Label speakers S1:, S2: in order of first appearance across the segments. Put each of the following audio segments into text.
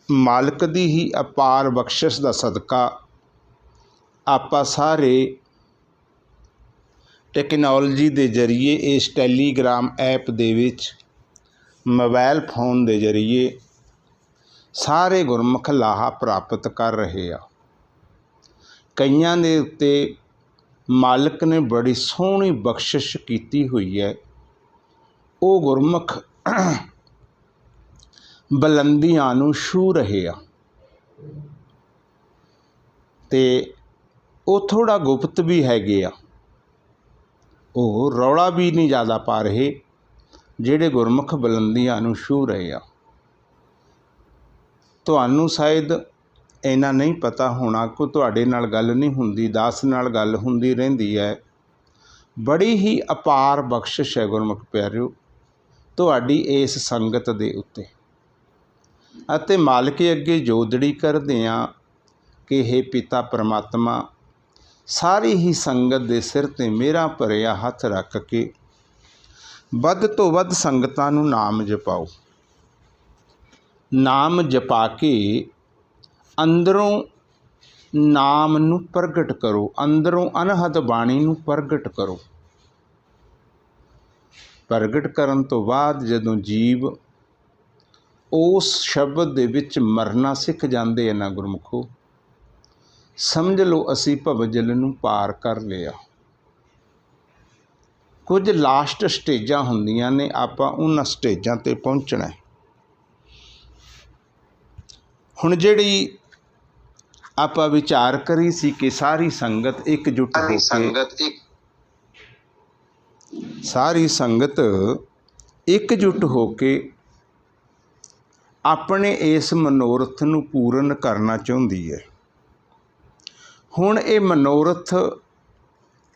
S1: मालिक दी ही अपार बख्शिश दा सदका आपां सारे टैक्नोलॉजी दे जरिए इस टैलीग्राम ऐप दे विच मोबाइल फोन दे जरिए सारे गुरमुख लाहा प्राप्त कर रहे आ। कईयां दे उत्ते मालिक ने बड़ी सोहनी बख्शिश कीती हुई है। वो गुरमुख बुलंदियां नूं छू रहे आ ते वो थोड़ा गुप्त भी हैगे आ। वो रौला भी नहीं ज़्यादा पा रहे जिहड़े गुरमुख बुलंदियां नूं छू रहे आ। तुहानूं शायद इन्ना नहीं पता होना कि तुहाडे नाल गल नहीं हुंदी, दास नाल गल हुंदी रहिंदी है। बड़ी ही अपार बख्शिश है गुरमुख प्यारिओ तुहाडी इस संगत दे उत्ते अते मालिक अगे जोदड़ी करदे आ कि हे पिता परमात्मा सारी ही संगत दे सिर ते मेरा भरिया हथ रख के वध तो वध संगतां नूं नाम जपाओ। नाम जपा के अंदरों नाम नूं प्रगट करो, अंदरों अनहद बाणी नूं प्रगट करो। प्रगट करन तो बाद जदों जीव उस शब्द दे विच मरना सिख जांदे है ना गुरमुखो, समझ लो असी भवजल नूं पार कर लिया। कुछ लास्ट स्टेजां हुंदियां ने, आपां उन्हां स्टेजां ते पहुंचना है। हुण जिहड़ी आपां विचार करी सी कि सारी संगत एकजुट हो के सारी संगत एकजुट हो के अपने इस मनोरथ नूं पूर्ण करना चाहुंदी है। हुण ये मनोरथ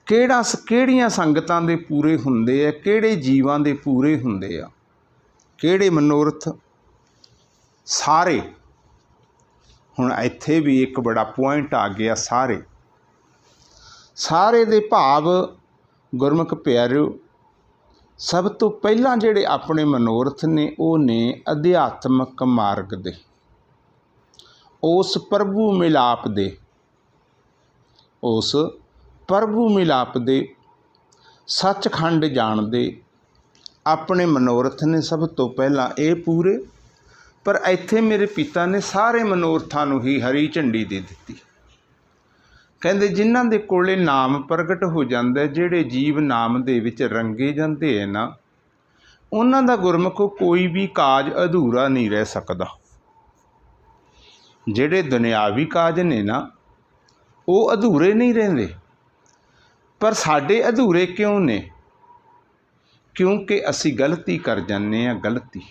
S1: किहड़ियां संगतां दे पूरे हुंदे आ, किहड़े जीवां दे पूरे हुंदे आ, किहड़े मनोरथ? सारे। हुण इत्थे भी एक बड़ा पॉइंट आ गया, सारे। सारे दे भाव गुरमुख प्यारिओ सब तो पहलां जिहड़े अपने मनोरथ ने वो ने अध्यात्मक मार्ग दे, उस प्रभु मिलाप दे, उस प्रभु मिलाप दे सचखंड जाण दे अपने मनोरथ ने सब तो पहला ये पूरे। पर इत्थे मेरे पिता ने सारे मनोरथां नूं ही हरी झंडी दे दित्ती। कहंदे जिन्हां दे कोले नाम प्रगट हो जांदा है, जिहड़े जीव नाम दे विच रंगे जांदे है ना, उन्हां दा गुरमुखो कोई भी काज अधूरा नहीं रह सकदा। जिहड़े दुनियावी काज ने ना वो अधूरे नहीं रहिंदे। पर साडे अधूरे क्यों ने? क्योंकि असी गलती कर जाने आ, गलती।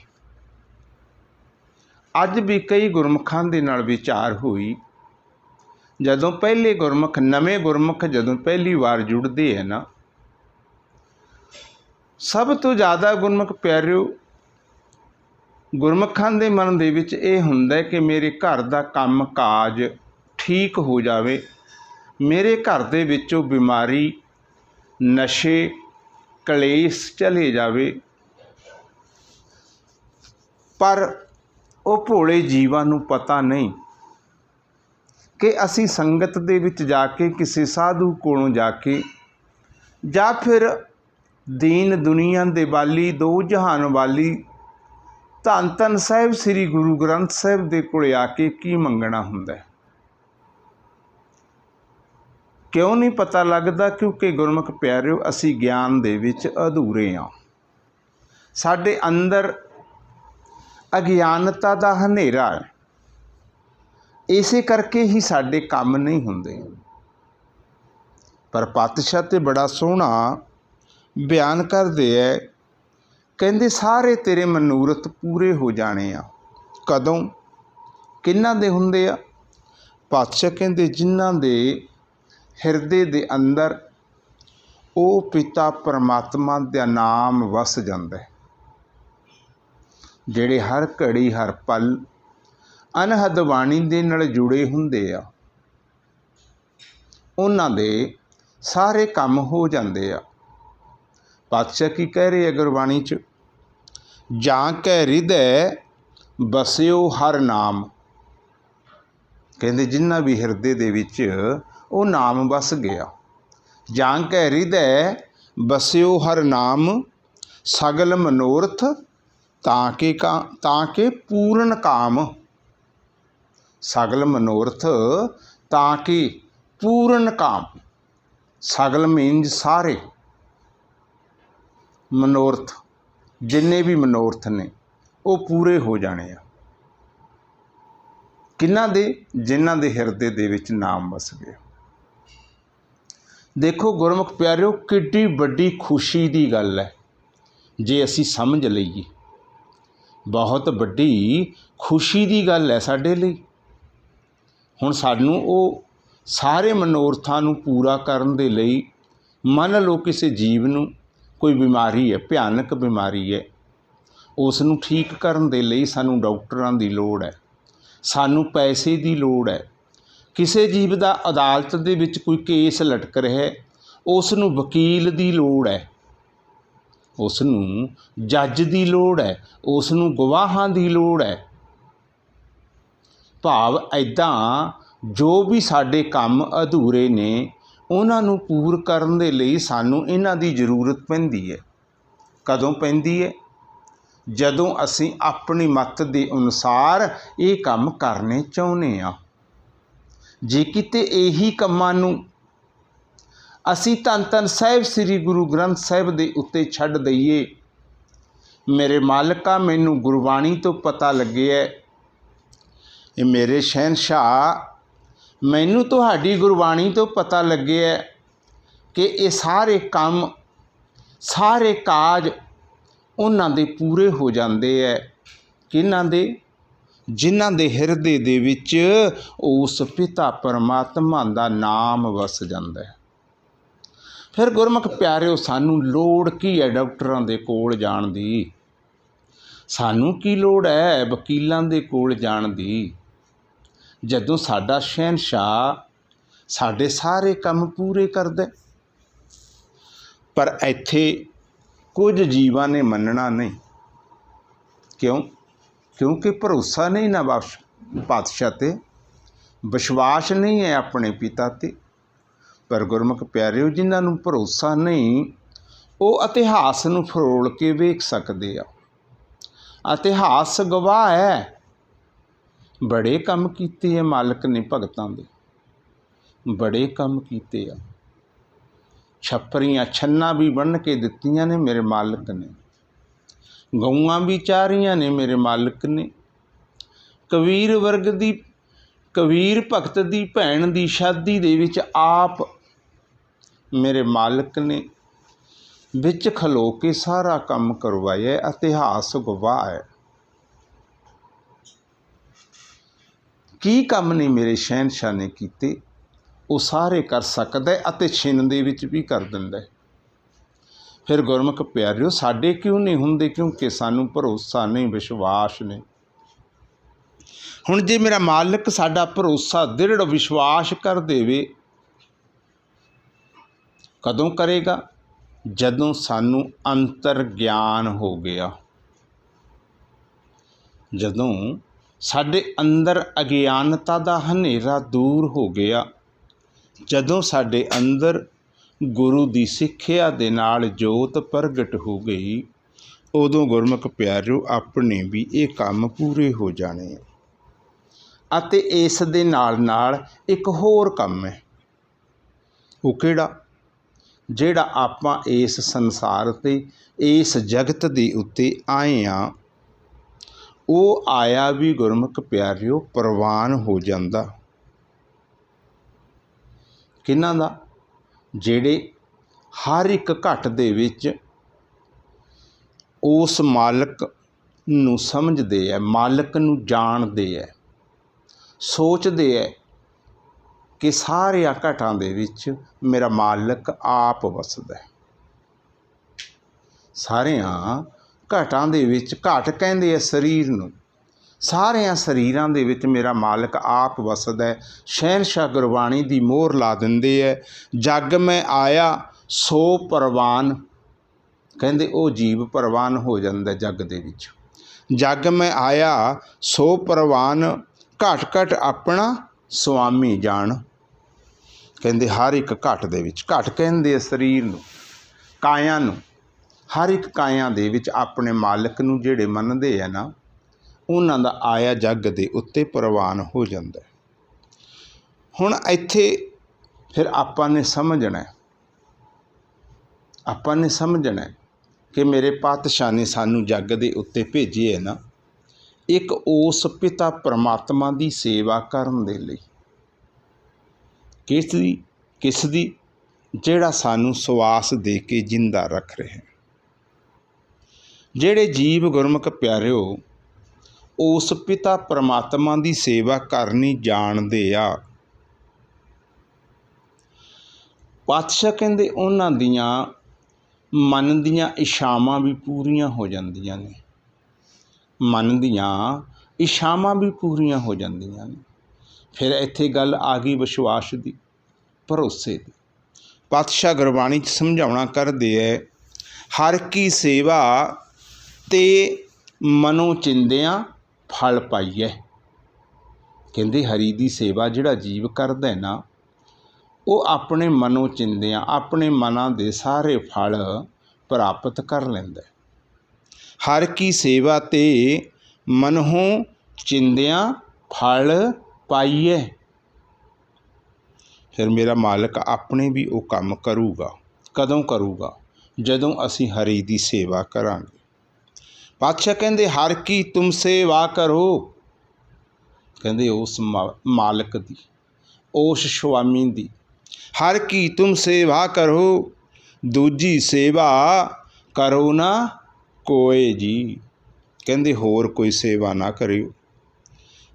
S1: अज भी कई गुरमुखां दे नाल विचार हुई, जदों पहले गुरमुख नवे गुरमुख जदों पहली बार जुड़ते हैं ना, सब तो ज़्यादा गुरमुख प्यारिओ गुरमुखां दे मन दे विच ये हुंदा है कि मेरे घर दा काम काज ठीक हो जावे, मेरे घर दे विचों बीमारी नशे कलेश चले जावे। पर वो भोले जीवां नूं पता नहीं कि असी संगत दे विच जाके किसी साधु कोलों जाके जां फिर दीन दुनिया दे वाली दो जहान वाली धन धन साहिब श्री गुरु ग्रंथ साहिब दे कोले आके की मंगना हुंदा है। क्यों नहीं पता लगता? क्योंकि गुरमुख प्यारिओ असी ज्ञान दे विच अधूरे हाँ। साडे अंदर अज्ञानता दा हनेरा है, इसे करके ही साडे काम नहीं हुंदे। पर पातशाह ते बड़ा सोहना बयान करदे है, कहंदे सारे तेरे मनोरथ पूरे हो जाने आ। कदों? किन्हां दे हुंदे आ? पातशाह कहंदे जिन्हां दे हिरदे दे अंदर ओ पिता परमात्मा दा नाम वस जांदा है, जिहड़े हर घड़ी हर पल अनहद बाणी दे नाल जुड़े हुंदे आ, उन्हां दे सारे काम हो जांदे आ। पातशाह की कह रहे गुरबाणी च, जां कै हृदय बसियो हर नाम, ਕਹਿੰਦੇ ਜਿਨ੍ਹਾਂ ਵੀ ਹਿਰਦੇ ਦੇ ਵਿੱਚ ਉਹ ਨਾਮ ਵਸ ਗਿਆ। ਜਾਂ ਕੈ ਹਿਰਦੈ ਬਸਿਓ ਹਰ ਨਾਮ, ਸਗਲ ਮਨੋਰਥ ਤਾਂ ਕੇ ਪੂਰਨ ਕਾਮ। ਸਗਲ ਮਨੋਰਥ ਤਾਂ ਕਿ ਪੂਰਨ ਕਾਮ। ਸਗਲ ਮੀਨਜ਼ ਸਾਰੇ ਮਨੋਰਥ, ਜਿੰਨੇ ਵੀ ਮਨੋਰਥ ਨੇ ਉਹ ਪੂਰੇ ਹੋ ਜਾਣੇ ਆ। ਕਿਹਨਾਂ ਦੇ? ਜਿਨ੍ਹਾਂ ਦੇ ਹਿਰਦੇ ਦੇ ਵਿੱਚ ਨਾਮ ਵਸ ਗਿਆ। ਦੇਖੋ ਗੁਰਮੁਖ ਪਿਆਰਿਓ, ਕਿੱਡੀ ਵੱਡੀ ਖੁਸ਼ੀ ਦੀ ਗੱਲ ਹੈ ਜੇ ਅਸੀਂ ਸਮਝ ਲਈਏ। ਬਹੁਤ ਵੱਡੀ ਖੁਸ਼ੀ ਦੀ ਗੱਲ ਹੈ ਸਾਡੇ ਲਈ। ਹੁਣ ਸਾਨੂੰ ਉਹ ਸਾਰੇ ਮਨੋਰਥਾਂ ਨੂੰ ਪੂਰਾ ਕਰਨ ਦੇ ਲਈ, ਮੰਨ ਲਓ ਕਿਸੇ ਜੀਵ ਨੂੰ ਕੋਈ ਬਿਮਾਰੀ ਹੈ, ਭਿਆਨਕ ਬਿਮਾਰੀ ਹੈ, ਉਸ ਨੂੰ ਠੀਕ ਕਰਨ ਦੇ ਲਈ ਸਾਨੂੰ ਡਾਕਟਰਾਂ ਦੀ ਲੋੜ ਹੈ, ਸਾਨੂੰ ਪੈਸੇ ਦੀ ਲੋੜ ਹੈ। ਕਿਸੇ ਜੀਵ ਦਾ ਅਦਾਲਤ ਦੇ ਵਿੱਚ ਕੋਈ ਕੇਸ ਲਟਕ ਰਿਹਾ, ਉਸ ਨੂੰ ਵਕੀਲ ਦੀ ਲੋੜ ਹੈ, ਉਸ ਨੂੰ ਜੱਜ ਦੀ ਲੋੜ ਹੈ, ਉਸ ਨੂੰ ਗਵਾਹਾਂ ਦੀ ਲੋੜ ਹੈ। ਭਾਵ ਇੱਦਾਂ ਜੋ ਵੀ ਸਾਡੇ ਕੰਮ ਅਧੂਰੇ ਨੇ ਉਹਨਾਂ ਨੂੰ ਪੂਰ ਕਰਨ ਦੇ ਲਈ ਸਾਨੂੰ ਇਹਨਾਂ ਦੀ ਜ਼ਰੂਰਤ ਪੈਂਦੀ ਹੈ। ਕਦੋਂ ਪੈਂਦੀ ਹੈ? ਜਦੋਂ ਅਸੀਂ ਆਪਣੀ ਮੱਤ ਦੇ ਅਨੁਸਾਰ ਇਹ ਕੰਮ ਕਰਨੇ ਚਾਹੁੰਦੇ ਹਾਂ। ਜੇ ਕਿਤੇ ਇਹੀ ਕੰਮਾਂ ਨੂੰ ਅਸੀਂ ਧੰਨ ਧੰਨ ਸਾਹਿਬ ਸ੍ਰੀ ਗੁਰੂ ਗ੍ਰੰਥ ਸਾਹਿਬ ਦੇ ਉੱਤੇ ਛੱਡ ਦਈਏ, ਮੇਰੇ ਮਾਲਕਾ ਮੈਨੂੰ ਗੁਰਬਾਣੀ ਤੋਂ ਪਤਾ ਲੱਗਿਆ, ਇਹ ਮੇਰੇ ਸ਼ਹਿਨਸ਼ਾਹ ਮੈਨੂੰ ਤੁਹਾਡੀ ਗੁਰਬਾਣੀ ਤੋਂ ਪਤਾ ਲੱਗਿਆ ਕਿ ਇਹ ਸਾਰੇ ਕੰਮ, ਸਾਰੇ ਕਾਜ ਉਹਨਾਂ ਦੇ ਪੂਰੇ ਹੋ ਜਾਂਦੇ ਹੈ। ਕਿਹਨਾਂ ਦੇ? ਜਿਨ੍ਹਾਂ ਦੇ ਹਿਰਦੇ ਦੇ ਵਿੱਚ ਉਸ ਪਿਤਾ ਪਰਮਾਤਮਾ ਦਾ ਨਾਮ ਵਸ ਜਾਂਦਾ ਹੈ। ਫਿਰ ਗੁਰਮੁਖ ਪਿਆਰਿਓ, ਸਾਨੂੰ ਲੋੜ ਕੀ ਹੈ ਡਾਕਟਰਾਂ ਦੇ ਕੋਲ ਜਾਣ ਦੀ? ਸਾਨੂੰ ਕੀ ਲੋੜ ਹੈ ਵਕੀਲਾਂ ਦੇ ਕੋਲ ਜਾਣ ਦੀ, ਜਦੋਂ ਸਾਡਾ ਸ਼ਹਿਨਸ਼ਾਹ ਸਾਡੇ ਸਾਰੇ ਕੰਮ ਪੂਰੇ ਕਰਦਾ? ਪਰ ਇੱਥੇ ਕੁਝ ਜੀਵਾਂ ਨੇ ਮੰਨਣਾ ਨਹੀਂ। ਕਿਉਂ? ਕਿਉਂਕਿ ਭਰੋਸਾ ਨਹੀਂ ਨਾ ਪਾਤਸ਼ਾਹ 'ਤੇ, ਵਿਸ਼ਵਾਸ ਨਹੀਂ ਹੈ ਆਪਣੇ ਪਿਤਾ 'ਤੇ। ਪਰ ਗੁਰਮੁਖ ਪਿਆਰਿਓ, ਜਿਨ੍ਹਾਂ ਨੂੰ ਭਰੋਸਾ ਨਹੀਂ ਉਹ ਇਤਿਹਾਸ ਨੂੰ ਫਰੋਲ ਕੇ ਵੇਖ ਸਕਦੇ ਆ। ਇਤਿਹਾਸ ਗਵਾਹ ਹੈ, ਬੜੇ ਕੰਮ ਕੀਤੇ ਆ ਮਾਲਕ ਨੇ ਭਗਤਾਂ ਦੇ, ਬੜੇ ਕੰਮ ਕੀਤੇ ਆ। ਛੱਪਰੀਆਂ ਛੰਨਾਂ ਵੀ ਬੰਨ੍ਹ ਕੇ ਦਿੱਤੀਆਂ ਨੇ ਮੇਰੇ ਮਾਲਕ ਨੇ, ਗਊਆਂ ਵੀ ਚਾਰੀਆਂ ਨੇ ਮੇਰੇ ਮਾਲਕ ਨੇ। ਕਬੀਰ ਵਰਗ ਦੀ, ਕਬੀਰ ਭਗਤ ਦੀ ਭੈਣ ਦੀ ਸ਼ਾਦੀ ਦੇ ਵਿੱਚ ਆਪ ਮੇਰੇ ਮਾਲਕ ਨੇ ਵਿੱਚ ਖਲੋ ਕੇ ਸਾਰਾ ਕੰਮ ਕਰਵਾਇਆ। ਇਤਿਹਾਸ ਗਵਾਹ ਹੈ। ਕੀ ਕੰਮ ਨਹੀਂ ਮੇਰੇ ਸ਼ਹਿਨਸ਼ਾਹ ਨੇ ਕੀਤੇ, ਉਹ ਸਾਰੇ ਕਰ ਸਕਦਾ ਅਤੇ ਛਿਨ ਦੇ ਵਿੱਚ ਵੀ ਕਰ ਦਿੰਦਾ। ਫਿਰ ਗੁਰਮੁਖ ਪਿਆਰਿਓ, ਸਾਡੇ ਕਿਉਂ ਨਹੀਂ ਹੁੰਦੇ? ਕਿਉਂਕਿ ਸਾਨੂੰ ਭਰੋਸਾ ਨਹੀਂ, ਵਿਸ਼ਵਾਸ ਨਹੀਂ। ਹੁਣ ਜੇ ਮੇਰਾ ਮਾਲਕ ਸਾਡਾ ਭਰੋਸਾ, ਦ੍ਰਿੜ ਵਿਸ਼ਵਾਸ ਕਰ ਦੇਵੇ, ਕਦੋਂ ਕਰੇਗਾ? ਜਦੋਂ ਸਾਨੂੰ ਅੰਤਰ ਗਿਆਨ ਹੋ ਗਿਆ, ਜਦੋਂ ਸਾਡੇ ਅੰਦਰ ਅਗਿਆਨਤਾ ਦਾ ਹਨੇਰਾ ਦੂਰ ਹੋ ਗਿਆ, ਜਦੋਂ ਸਾਡੇ ਅੰਦਰ ਗੁਰੂ ਦੀ ਸਿੱਖਿਆ ਦੇ ਨਾਲ ਜੋਤ ਪ੍ਰਗਟ ਹੋ ਗਈ, ਉਦੋਂ ਗੁਰਮੁਖ ਪਿਆਰਿਓ ਆਪਣੇ ਵੀ ਇਹ ਕੰਮ ਪੂਰੇ ਹੋ ਜਾਣੇ। ਅਤੇ ਇਸ ਦੇ ਨਾਲ ਨਾਲ ਇੱਕ ਹੋਰ ਕੰਮ ਹੈ। ਉਹ ਕਿਹੜਾ? ਜਿਹੜਾ ਆਪਾਂ ਇਸ ਸੰਸਾਰ 'ਤੇ, ਇਸ ਜਗਤ ਦੇ ਉੱਤੇ ਆਏ ਹਾਂ, ਉਹ ਆਇਆ ਵੀ ਗੁਰਮੁਖ ਪਿਆਰਿਓ ਪ੍ਰਵਾਨ ਹੋ ਜਾਂਦਾ। ਕਿਹਨਾਂ ਦਾ? ਜਿਹੜੇ ਹਰ ਇੱਕ ਘਟ ਦੇ ਵਿੱਚ ਉਸ ਮਾਲਕ ਨੂੰ ਸਮਝਦੇ ਹੈ, ਮਾਲਕ ਨੂੰ ਜਾਣਦੇ ਹੈ, ਸੋਚਦੇ ਹੈ ਕਿ ਸਾਰਿਆਂ ਘਟਾਂ ਦੇ ਵਿੱਚ ਮੇਰਾ ਮਾਲਕ ਆਪ ਵਸਦਾ ਹੈ। ਸਾਰਿਆਂ ਘਟਾਂ ਦੇ ਵਿੱਚ, ਘਟ ਕਹਿੰਦੇ ਆ ਸਰੀਰ ਨੂੰ, ਸਾਰਿਆਂ ਸਰੀਰਾਂ ਦੇ ਵਿੱਚ ਮੇਰਾ ਮਾਲਕ ਆਪ ਵਸਦਾ ਹੈ। ਸ਼ਹਿਨਸ਼ਾਹ ਗੁਰਬਾਣੀ ਦੀ ਮੋਹਰ ਲਾ ਦਿੰਦੇ ਹੈ, ਜਗ ਮੈਂ ਆਇਆ ਸੋ ਪ੍ਰਵਾਨ। ਕਹਿੰਦੇ ਉਹ ਜੀਵ ਪ੍ਰਵਾਨ ਹੋ ਜਾਂਦਾ ਜੱਗ ਦੇ ਵਿੱਚ। ਜਗ ਮੈਂ ਆਇਆ ਸੋ ਪ੍ਰਵਾਨ, ਘਟ ਘਟ ਆਪਣਾ ਸੁਆਮੀ ਜਾਣ। ਕਹਿੰਦੇ ਹਰ ਇੱਕ ਘਟ ਦੇ ਵਿੱਚ, ਘਟ ਕਹਿੰਦੇ ਸਰੀਰ ਨੂੰ, ਕਾਇਆ ਨੂੰ, ਹਰ ਇੱਕ ਕਾਇਆ ਦੇ ਵਿੱਚ ਆਪਣੇ ਮਾਲਕ ਨੂੰ ਜਿਹੜੇ ਮੰਨਦੇ ਆ ਨਾ, ਉਹਨਾਂ ਦਾ ਆਇਆ ਜੱਗ ਦੇ ਉੱਤੇ ਪ੍ਰਵਾਨ ਹੋ ਜਾਂਦਾ। ਹੁਣ ਇੱਥੇ ਫਿਰ ਆਪਾਂ ਨੇ ਸਮਝਣਾ ਕਿ ਮੇਰੇ ਪਾਤਸ਼ਾਹ ਨੇ ਸਾਨੂੰ ਜੱਗ ਦੇ ਉੱਤੇ ਭੇਜੇ ਹੈ ਨਾ, ਇੱਕ ਉਸ ਪਿਤਾ ਪਰਮਾਤਮਾ ਦੀ ਸੇਵਾ ਕਰਨ ਦੇ ਲਈ। ਕਿਸ ਦੀ? ਜਿਹੜਾ ਸਾਨੂੰ ਸਵਾਸ ਦੇ ਕੇ ਜਿੰਦਾ ਰੱਖ ਰਿਹਾ। ਜਿਹੜੇ ਜੀਵ ਗੁਰਮੁਖ ਪਿਆਰਿਓ ਉਸ ਪਿਤਾ ਪਰਮਾਤਮਾ ਦੀ ਸੇਵਾ ਕਰਨੀ ਜਾਣਦੇ ਆ, ਪਾਤਸ਼ਾਹ ਕਹਿੰਦੇ ਉਹਨਾਂ ਦੀਆਂ ਮਨ ਦੀਆਂ ਇੱਛਾਵਾਂ ਵੀ ਪੂਰੀਆਂ ਹੋ ਜਾਂਦੀਆਂ ਨੇ। ਮਨ ਦੀਆਂ ਇੱਛਾਵਾਂ ਵੀ ਪੂਰੀਆਂ ਹੋ ਜਾਂਦੀਆਂ ਨੇ। ਫਿਰ ਇੱਥੇ ਗੱਲ ਆ ਗਈ ਵਿਸ਼ਵਾਸ ਦੀ, ਭਰੋਸੇ ਦੀ। ਪਾਤਸ਼ਾਹ ਗੁਰਬਾਣੀ 'ਚ ਸਮਝਾਉਣਾ ਕਰਦੇ ਹੈ, ਹਰ ਕੀ ਸੇਵਾ ਤੇ ਮਨੋਂ ਚਿੰਦਿਆਂ ਫਲ ਪਾਈਐ। ਕਹਿੰਦੇ ਹਰੀ ਦੀ ਸੇਵਾ ਜਿਹੜਾ ਜੀਵ ਕਰਦਾ ਨਾ, ਉਹ ਆਪਣੇ ਮਨੋਂ ਚਿੰਦਿਆਂ, ਆਪਣੇ ਮਨਾਂ ਦੇ ਸਾਰੇ ਫਲ ਪ੍ਰਾਪਤ ਕਰ ਲੈਂਦਾ। ਹਰ ਕੀ ਸੇਵਾ ਤੇ ਮਨੋਂ ਚਿੰਦਿਆਂ ਫਲ ਪਾਈਐ। ਫਿਰ ਮੇਰਾ ਮਾਲਕ ਆਪਣੇ ਵੀ ਉਹ ਕੰਮ ਕਰੂਗਾ। ਕਦੋਂ ਕਰੂਗਾ? ਜਦੋਂ ਅਸੀਂ ਹਰੀ ਦੀ ਸੇਵਾ ਕਰਾਂਗੇ। ਪਾਤਸ਼ਾਹ ਕਹਿੰਦੇ ਹਰ ਕੀ ਤੁਮ ਸੇਵਾ ਕਰੋ। ਕਹਿੰਦੇ ਉਸ ਮਾਲਕ ਦੀ, ਉਸ ਸੁਆਮੀ ਦੀ। ਹਰ ਕੀ ਤੁਮ ਸੇਵਾ ਕਰੋ, ਦੂਜੀ ਸੇਵਾ ਕਰੋ ਨਾ ਕੋਏ ਜੀ। ਕਹਿੰਦੇ ਹੋਰ ਕੋਈ ਸੇਵਾ ਨਾ ਕਰਿਓ,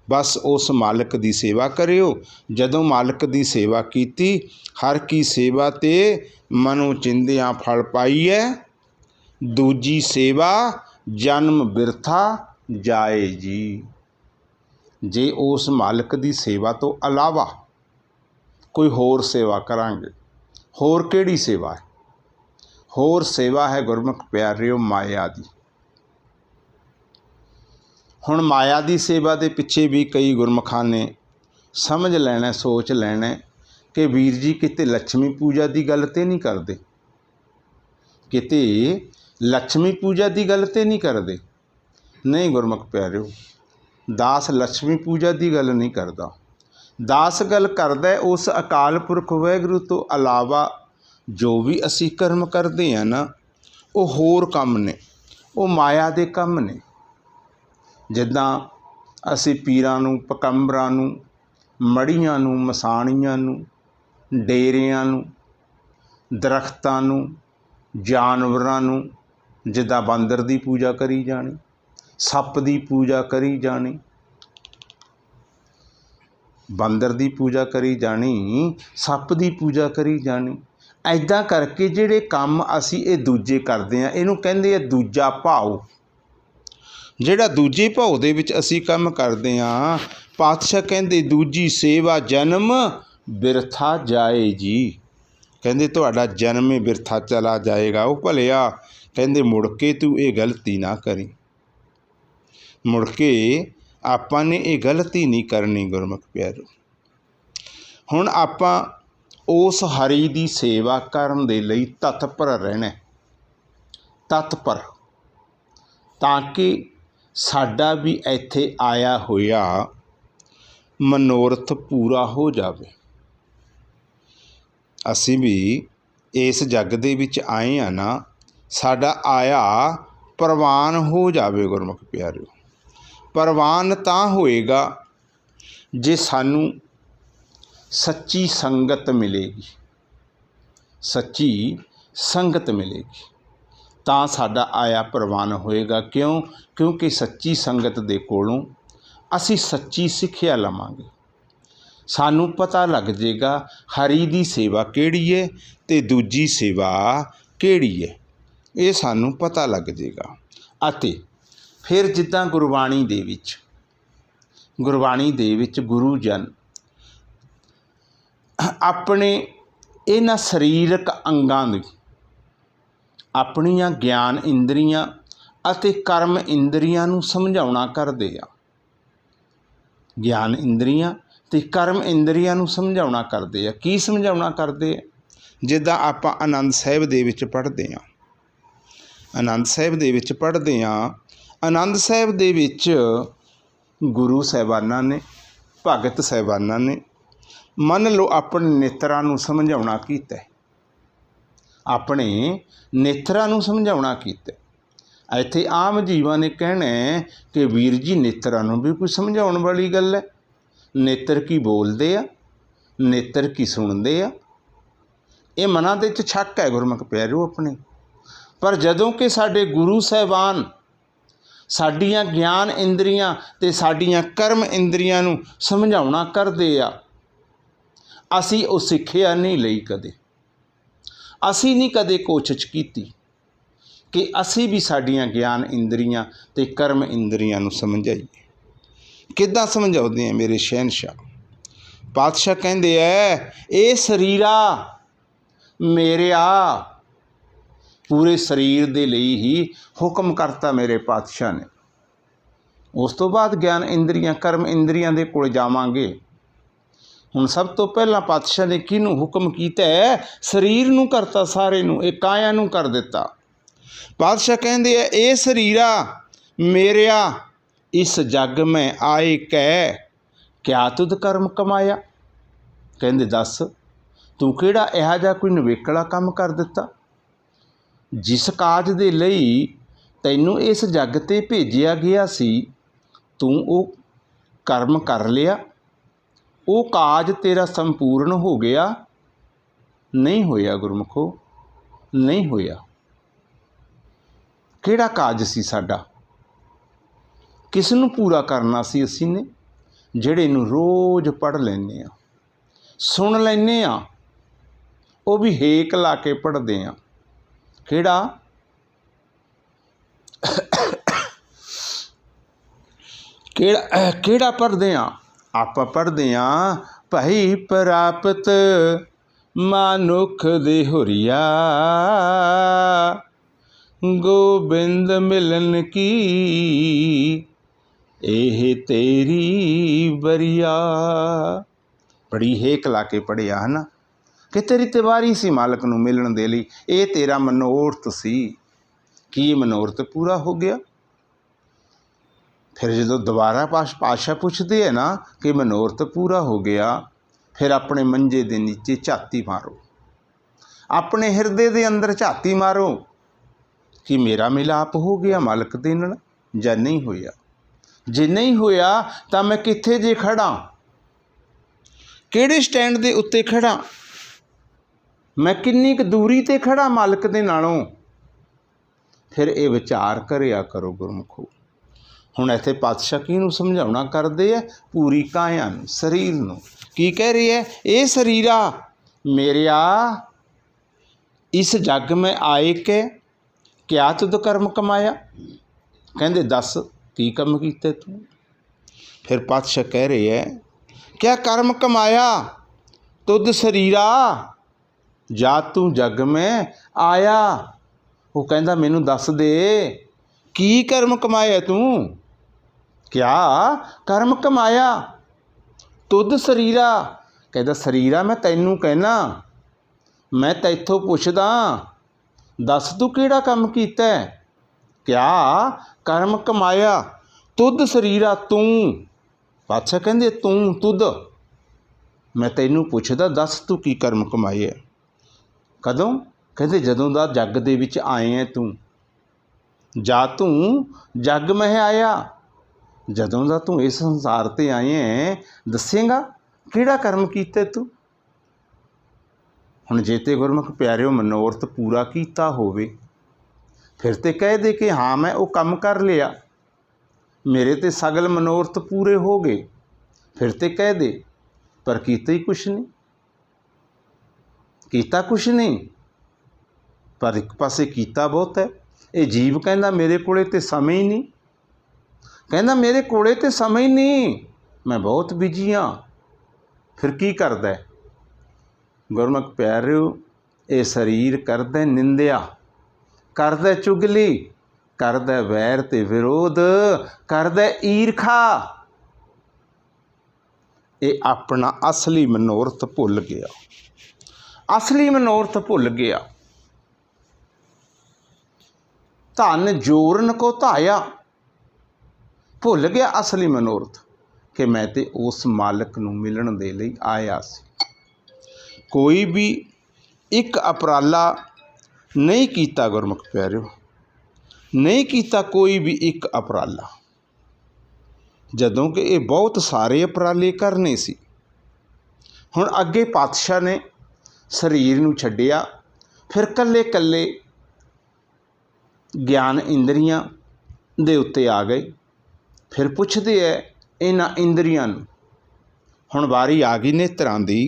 S1: ਬਸ ਉਸ ਮਾਲਕ ਦੀ ਸੇਵਾ ਕਰਿਓ। ਜਦੋਂ ਮਾਲਕ ਦੀ ਸੇਵਾ ਕੀਤੀ, ਹਰ ਕੀ ਸੇਵਾ ਤੇ ਮਨੋਂ ਚਿੰਦਿਆਂ ਫਲ ਪਾਈਐ। ਦੂਜੀ ਸੇਵਾ ਜਨਮ ਬਿਰਥਾ ਜਾਏ ਜੀ। ਜੇ ਉਸ ਮਾਲਕ ਦੀ ਸੇਵਾ ਤੋਂ ਇਲਾਵਾ ਕੋਈ ਹੋਰ ਸੇਵਾ ਕਰਾਂਗੇ, ਹੋਰ ਕਿਹੜੀ ਸੇਵਾ ਹੈ? ਹੋਰ ਸੇਵਾ ਹੈ ਗੁਰਮੁਖ ਪਿਆਰਿਓ ਮਾਇਆ ਦੀ। ਹੁਣ ਮਾਇਆ ਦੀ ਸੇਵਾ ਦੇ ਪਿੱਛੇ ਵੀ ਕਈ ਗੁਰਮੁਖਾਂ ਨੇ ਸਮਝ ਲੈਣਾ, ਸੋਚ ਲੈਣਾ ਕਿ ਵੀਰ ਜੀ ਕਿਤੇ ਲక్ష్ਮੀ ਪੂਜਾ ਦੀ ਗੱਲ ਤੇ ਨਹੀਂ ਕਰਦੇ, ਕਿਤੇ ਲక్ష్ਮੀ ਪੂਜਾ ਦੀ ਗੱਲ ਤੇ ਨਹੀਂ ਕਰਦੇ। ਨਹੀਂ ਗੁਰਮੁਖ ਪਿਆਰਿਓ, ਦਾਸ ਲక్ష్ਮੀ ਪੂਜਾ ਦੀ ਗੱਲ ਨਹੀਂ ਕਰਦਾ। ਦਾਸ ਗੱਲ ਕਰਦਾ ਉਸ ਅਕਾਲ ਪੁਰਖ ਵਾਹਿਗੁਰੂ ਤੋਂ ਇਲਾਵਾ ਜੋ ਵੀ ਅਸੀਂ ਕਰਮ ਕਰਦੇ ਹਾਂ ਨਾ, ਉਹ ਹੋਰ ਕੰਮ ਨੇ, ਉਹ ਮਾਇਆ ਦੇ ਕੰਮ ਨੇ। ਜਿੱਦਾਂ ਅਸੀਂ ਪੀਰਾਂ ਨੂੰ, ਪਕੰਬਰਾਂ ਨੂੰ, ਮੜੀਆਂ ਨੂੰ, ਮਸਾਣੀਆਂ ਨੂੰ, ਡੇਰਿਆਂ ਨੂੰ, ਦਰਖਤਾਂ ਨੂੰ, ਜਾਨਵਰਾਂ ਨੂੰ, ਜਿੱਦਾਂ ਬਾਂਦਰ ਦੀ ਪੂਜਾ ਕਰੀ ਜਾਣੀ, ਸੱਪ ਦੀ ਪੂਜਾ ਕਰੀ ਜਾਣੀ, ਬਾਂਦਰ ਦੀ ਪੂਜਾ ਕਰੀ ਜਾਣੀ, ਸੱਪ ਦੀ ਪੂਜਾ ਕਰੀ ਜਾਣੀ। ਐਦਾਂ ਕਰਕੇ ਜਿਹੜੇ ਕੰਮ ਅਸੀਂ ਇਹ ਦੂਜੇ ਕਰਦੇ ਹਾਂ, ਇਹਨੂੰ ਕਹਿੰਦੇ ਆ ਦੂਜਾ ਭਾਵ। ਜਿਹੜਾ ਦੂਜੇ ਭਾਵ ਦੇ ਵਿੱਚ ਅਸੀਂ ਕੰਮ ਕਰਦੇ ਹਾਂ, ਪਾਤਸ਼ਾਹ ਕਹਿੰਦੇ ਦੂਜੀ ਸੇਵਾ ਜਨਮ ਬਿਰਥਾ ਜਾਏ ਜੀ। ਕਹਿੰਦੇ ਤੁਹਾਡਾ ਜਨਮ ਹੀ ਬਿਰਥਾ ਚਲਾ ਜਾਏਗਾ। ਉਹ ਭਲਿਆ, ਕਹਿੰਦੇ ਮੁੜ ਕੇ ਤੂੰ ਇਹ ਗਲਤੀ ਨਾ ਕਰੀ। ਮੁੜ ਕੇ ਆਪਾਂ ਨੇ ਇਹ ਗਲਤੀ ਨਹੀਂ ਕਰਨੀ ਗੁਰਮੁਖ ਪਿਆਰੋ। ਹੁਣ ਆਪਾਂ ਉਸ ਹਰੀ ਦੀ ਸੇਵਾ ਕਰਨ ਦੇ ਲਈ ਤਤਪਰ ਰਹਿਣਾ, ਤਤਪਰ, ਤਾਂ ਕਿ ਸਾਡਾ ਵੀ ਇੱਥੇ ਆਇਆ ਹੋਇਆ ਮਨੋਰਥ ਪੂਰਾ ਹੋ ਜਾਵੇ। ਅਸੀਂ ਵੀ ਇਸ ਜੱਗ ਦੇ ਵਿੱਚ ਆਏ ਹਾਂ ਨਾ, ਸਾਡਾ ਆਇਆ ਪ੍ਰਵਾਨ ਹੋ ਜਾਵੇ ਗੁਰਮੁਖ ਪਿਆਰਿਓ। ਪ੍ਰਵਾਨ ਤਾਂ ਹੋਏਗਾ ਜੇ ਸਾਨੂੰ ਸੱਚੀ ਸੰਗਤ ਮਿਲੇਗੀ, ਸੱਚੀ ਸੰਗਤ ਮਿਲੇਗੀ ਤਾਂ ਸਾਡਾ ਆਇਆ ਪ੍ਰਵਾਨ ਹੋਏਗਾ। ਕਿਉਂਕਿ ਸੱਚੀ ਸੰਗਤ ਦੇ ਕੋਲੋਂ ਅਸੀਂ ਸੱਚੀ ਸਿੱਖਿਆ ਲਵਾਂਗੇ। ਸਾਨੂੰ ਪਤਾ ਲੱਗ ਜਾਏਗਾ ਹਰੀ ਦੀ ਸੇਵਾ ਕਿਹੜੀ ਹੈ ਅਤੇ ਦੂਜੀ ਸੇਵਾ ਕਿਹੜੀ ਹੈ, ਇਹ ਸਾਨੂੰ ਪਤਾ ਲੱਗ ਜਾਏਗਾ। ਅਤੇ ਫਿਰ ਜਿੱਦਾਂ ਗੁਰਬਾਣੀ ਦੇ ਵਿੱਚ ਗੁਰੂ ਜਨ ਆਪਣੇ ਇਹਨਾਂ ਸਰੀਰਕ ਅੰਗਾਂ ਦੀ, ਆਪਣੀਆਂ ਗਿਆਨ ਇੰਦਰੀਆਂ ਅਤੇ ਕਰਮ ਇੰਦਰੀਆਂ ਨੂੰ ਸਮਝਾਉਣਾ ਕਰਦੇ ਆ। ਗਿਆਨ ਇੰਦਰੀਆਂ, ਤੇ ਕਰਮ ਇੰਦਰੀਆਂ ਨੂੰ ਸਮਝਾਉਣਾ ਕਰਦੇ ਆ। ਕੀ ਸਮਝਾਉਣਾ ਕਰਦੇ ਆ? ਜਿੱਦਾਂ ਆਪਾਂ ਆਨੰਦ ਸਾਹਿਬ ਦੇ ਵਿੱਚ ਪੜ੍ਹਦੇ ਹਾਂ, ਆਨੰਦ ਸਾਹਿਬ ਦੇ ਵਿੱਚ ਪੜ੍ਹਦੇ ਹਾਂ, ਆਨੰਦ ਸਾਹਿਬ ਦੇ ਵਿੱਚ ਗੁਰੂ ਸਾਹਿਬਾਨਾਂ ਨੇ, ਭਗਤ ਸਾਹਿਬਾਨਾਂ ਨੇ ਮੰਨ ਲਓ ਆਪਣੇ ਨੇਤਰਾਂ ਨੂੰ ਸਮਝਾਉਣਾ ਕੀਤਾ, ਆਪਣੇ ਨੇਤਰਾਂ ਨੂੰ ਸਮਝਾਉਣਾ ਕੀਤਾ। ਇੱਥੇ ਆਮ ਜੀਵਾਂ ਨੇ ਕਹਿਣਾ ਕਿ ਵੀਰ ਜੀ ਨੇਤਰਾਂ ਨੂੰ ਵੀ ਕੋਈ ਸਮਝਾਉਣ ਵਾਲੀ ਗੱਲ ਹੈ। ਨੇਤਰ ਕੀ ਬੋਲਦੇ ਆ, ਨੇਤਰ ਕੀ ਸੁਣਦੇ ਆ, ਇਹ ਮਨਾਂ ਦੇ ਵਿੱਚ ਸ਼ੱਕ ਹੈ ਗੁਰਮੁਖ ਪਿਆਰਿਓ ਆਪਣੇ। ਪਰ ਜਦੋਂ ਕਿ ਸਾਡੇ ਗੁਰੂ ਸਾਹਿਬਾਨ ਸਾਡੀਆਂ ਗਿਆਨ ਇੰਦਰੀਆਂ ਅਤੇ ਸਾਡੀਆਂ ਕਰਮ ਇੰਦਰੀਆਂ ਨੂੰ ਸਮਝਾਉਣਾ ਕਰਦੇ ਆ, ਅਸੀਂ ਉਹ ਸਿੱਖਿਆ ਨਹੀਂ ਲਈ ਕਦੇ। ਅਸੀਂ ਨਹੀਂ ਕਦੇ ਕੋਸ਼ਿਸ਼ ਕੀਤੀ ਕਿ ਅਸੀਂ ਵੀ ਸਾਡੀਆਂ ਗਿਆਨ ਇੰਦਰੀਆਂ ਅਤੇ ਕਰਮ ਇੰਦਰੀਆਂ ਨੂੰ ਸਮਝਾਈਏ। ਕਿੱਦਾਂ ਸਮਝਾਉਂਦੇ ਆ ਮੇਰੇ ਸ਼ਹਿਨਸ਼ਾਹ? ਪਾਤਸ਼ਾਹ ਕਹਿੰਦੇ ਹੈ, ਇਹ ਸਰੀਰਾ ਮੇਰਿਆ, ਪੂਰੇ ਸਰੀਰ ਦੇ ਲਈ ਹੀ ਹੁਕਮ ਕਰਤਾ ਮੇਰੇ ਪਾਤਸ਼ਾਹ ਨੇ। ਉਸ ਤੋਂ ਬਾਅਦ ਗਿਆਨ ਇੰਦਰੀਆਂ ਕਰਮ ਇੰਦਰੀਆਂ ਦੇ ਕੋਲ ਜਾਵਾਂਗੇ। ਹੁਣ ਸਭ ਤੋਂ ਪਹਿਲਾਂ ਪਾਤਸ਼ਾਹ ਨੇ ਕਿਹਨੂੰ ਹੁਕਮ ਕੀਤਾ ਹੈ? ਸਰੀਰ ਨੂੰ ਕਰਤਾ, ਸਾਰੇ ਨੂੰ, ਇਹ ਕਾਇਆ ਨੂੰ ਕਰ ਦਿੱਤਾ। ਪਾਤਸ਼ਾਹ ਕਹਿੰਦੇ ਆ, ਇਹ ਸਰੀਰਾ ਮੇਰਿਆ, ਇਸ ਜੱਗ ਮੈਂ ਆਏ ਕੈ ਕਿਆ ਤੁਧ ਕਰਮ ਕਮਾਇਆ। ਕਹਿੰਦੇ ਦੱਸ ਤੂੰ ਕਿਹੜਾ ਇਹੋ ਜਿਹਾ ਕੋਈ ਨਵੇਕਲਾ ਕੰਮ ਕਰ ਦਿੱਤਾ ਜਿਸ ਕਾਜ ਦੇ ਲਈ ਤੈਨੂੰ ਇਸ ਜੱਗ 'ਤੇ ਭੇਜਿਆ ਗਿਆ ਸੀ, ਤੂੰ ਉਹ ਕਰਮ ਕਰ ਲਿਆ, ਉਹ ਕਾਜ ਤੇਰਾ ਸੰਪੂਰਨ ਹੋ ਗਿਆ? ਨਹੀਂ ਹੋਇਆ ਗੁਰਮੁਖੋ, ਨਹੀਂ ਹੋਇਆ। ਕਿਹੜਾ ਕਾਜ ਸੀ ਸਾਡਾ? ਕਿਸ ਨੂੰ ਪੂਰਾ ਕਰਨਾ ਸੀ ਅਸੀਂ ਨੇ? ਜਿਹੜੇ ਨੂੰ ਰੋਜ਼ ਪੜ੍ਹ ਲੈਂਦੇ ਹਾਂ, ਸੁਣ ਲੈਂਦੇ ਹਾਂ, ਉਹ ਵੀ ਹੇਕ ਲਾ ਕੇ ਪੜ੍ਹਦੇ ਹਾਂ। ਕਿਹੜਾ? ਕਿਹੜਾ ਪੜ੍ਹਦੇ ਹਾਂ? ਆਪਾਂ ਪੜ੍ਹਦੇ ਹਾਂ, ਭਾਈ ਪ੍ਰਾਪਤ ਮਨੁੱਖ ਦੇ ਹੁਰੀਆ, ਗੋਬਿੰਦ ਮਿਲਨ ਕੀ ਇਹ ਤੇਰੀ ਬਰੀਆ। ਬੜੀ ਹੇਕ ਲਾ ਕੇ ਪੜ੍ਹਿਆ ਹੈ ਨਾ, ਕਿ ਤੇਰੀ ਤਿਵਾਰੀ ਸੀ ਮਾਲਕ ਨੂੰ ਮਿਲਣ ਦੇ ਲਈ, ਇਹ ਤੇਰਾ ਮਨੋਰਥ ਸੀ। ਕੀ ਮਨੋਰਥ ਪੂਰਾ ਹੋ ਗਿਆ? ਫਿਰ ਜਦੋਂ ਦੁਬਾਰਾ ਪਾਤਸ਼ਾਹ ਪੁੱਛਦੇ ਹੈ ਨਾ ਕਿ ਮਨੋਰਥ ਪੂਰਾ ਹੋ ਗਿਆ, ਫਿਰ ਆਪਣੇ ਮੰਜੇ ਦੇ ਨੀਚੇ ਝਾਤੀ ਮਾਰੋ, ਆਪਣੇ ਹਿਰਦੇ ਦੇ ਅੰਦਰ ਝਾਤੀ ਮਾਰੋ ਕਿ ਮੇਰਾ ਮਿਲਾਪ ਹੋ ਗਿਆ ਮਾਲਕ ਦੇ ਨਾਲ ਜਾਂ ਨਹੀਂ ਹੋਇਆ। ਜੇ ਨਹੀਂ ਹੋਇਆ ਤਾਂ ਮੈਂ ਕਿੱਥੇ ਜੇ ਖੜ੍ਹਾਂ, ਕਿਹੜੇ ਸਟੈਂਡ ਦੇ ਉੱਤੇ ਖੜ੍ਹਾਂ, ਮੈਂ ਕਿੰਨੀ ਕੁ ਦੂਰੀ 'ਤੇ ਖੜ੍ਹਾਂ ਮਾਲਕ ਦੇ ਨਾਲੋਂ। ਫਿਰ ਇਹ ਵਿਚਾਰ ਕਰਿਆ ਕਰੋ ਗੁਰਮੁਖੋ। ਹੁਣ ਇੱਥੇ ਪਾਤਸ਼ਾਹ ਕਿਹਨੂੰ ਸਮਝਾਉਣਾ ਕਰਦੇ ਹੈ? ਪੂਰੀ ਕਾਇਆ ਨੂੰ, ਸਰੀਰ ਨੂੰ। ਕੀ ਕਹਿ ਰਹੀ ਹੈ? ਇਹ ਸਰੀਰਾ ਮੇਰਿਆ, ਇਸ ਜੱਗ ਮੈਂ ਆਏ ਕੇ ਕਿਆ ਤੁਧ ਕਰਮ ਕਮਾਇਆ। ਕਹਿੰਦੇ ਦੱਸ ਕੀ ਕੰਮ ਕੀਤੇ ਤੂੰ? ਫਿਰ ਪਾਤਸ਼ਾਹ ਕਹਿ ਰਹੇ ਹੈ, ਕਿਆ ਕਰਮ ਕਮਾਇਆ ਤੁਧ ਸਰੀਰਾ ਜਾ ਤੂੰ ਜੱਗ ਮੈਂ ਆਇਆ। ਉਹ ਕਹਿੰਦਾ ਮੈਨੂੰ ਦੱਸ ਦੇ ਕੀ ਕਰਮ ਕਮਾਇਆ ਤੂੰ? ਕਿਆ ਕਰਮ ਕਮਾਇਆ ਤੁਧ ਸਰੀਰਾ। ਕਹਿੰਦਾ ਸਰੀਰਾ ਮੈਂ ਤੈਨੂੰ ਕਹਿਣਾ, ਮੈਂ ਤੈਥੋਂ ਪੁੱਛਦਾ, ਦੱਸ ਤੂੰ ਕਿਹੜਾ ਕੰਮ ਕੀਤਾ? ਕਿਆ ਕਰਮ ਕਮਾਇਆ ਤੁਧ ਸਰੀਰਾ, ਤੂੰ। ਪਾਤਸ਼ਾਹ ਕਹਿੰਦੇ ਤੂੰ, ਤੁਧ, ਮੈਂ ਤੈਨੂੰ ਪੁੱਛਦਾ, ਦੱਸ ਤੂੰ ਕੀ ਕਰਮ ਕਮਾਏ? ਕਦੋਂ? ਕਹਿੰਦੇ ਜਦੋਂ ਦਾ ਜੱਗ ਦੇ ਵਿੱਚ ਆਏ ਹੈ ਤੂੰ, ਜਾ ਤੂੰ ਜੱਗ ਮਹਿ ਆਇਆ, ਜਦੋਂ ਦਾ ਤੂੰ ਇਸ ਸੰਸਾਰ 'ਤੇ ਆਏ ਹੈ, ਦੱਸੇਂਗਾ ਕਿਹੜਾ ਕਰਮ ਕੀਤਾ ਤੂੰ? ਹੁਣ ਜੇ ਤੇ ਗੁਰਮੁਖ ਪਿਆਰਿਓ ਮਨੋਰਥ ਪੂਰਾ ਕੀਤਾ ਹੋਵੇ, ਫਿਰ ਤੇ ਕਹਿ ਦੇ ਕਿ ਹਾਂ ਮੈਂ ਉਹ ਕੰਮ ਕਰ ਲਿਆ, ਮੇਰੇ ਤੇ ਸਗਲ ਮਨੋਰਥ ਪੂਰੇ ਹੋ ਗਏ, ਫਿਰ ਤੇ ਕਹਿ ਦੇ। ਪਰ ਕੀਤਾ ਹੀ ਕੁਛ ਨਹੀਂ, ਕੀਤਾ ਕੁਛ ਨਹੀਂ। ਪਰ ਇੱਕ ਪਾਸੇ ਕੀਤਾ ਬਹੁਤ ਹੈ। ਇਹ ਜੀਵ ਕਹਿੰਦਾ ਮੇਰੇ ਕੋਲੇ ਤੇ ਸਮੇਂ ਹੀ ਨਹੀਂ, ਕਹਿੰਦਾ ਮੇਰੇ ਕੋਲੇ ਤੇ ਸਮੇਂ ਹੀ ਨਹੀਂ, ਮੈਂ ਬਹੁਤ ਬਿਜੀ ਹਾਂ। ਫਿਰ ਕੀ ਕਰਦਾ? ਗੁਰਮੁਖ ਪਿਆਰਿਓ, ਇਹ ਸਰੀਰ ਕਰਦਾ ਨਿੰਦਿਆ, ਕਰਦਾ ਚੁਗਲੀ, ਕਰਦਾ ਵੈਰ ਤੇ ਵਿਰੋਧ, ਕਰਦਾ ਈਰਖਾ। ये अपना असली मनोरथ भुल गया। असली मनोरथ भुल गया। धन जोरन को धाया, भुल गया असली मनोरथ कि मैं तो उस मालिक नूं मिलण दे लई आया सी। कोई भी एक उपराला नहीं कीता गुरमुख प्यारिओ, नहीं कीता कोई भी एक उपराला, जदों कि ये बहुत सारे उपराले करने सी। हुण अगे पातशाह ने शरीर नूं छड्डिया, फिर कल्ले कल्ले ज्ञान इंद्रियां दे उत्ते आ गए। फिर पुछदे है इन्हां इंद्रियां नूं, हुण वारी आ गई नेत्रां दी।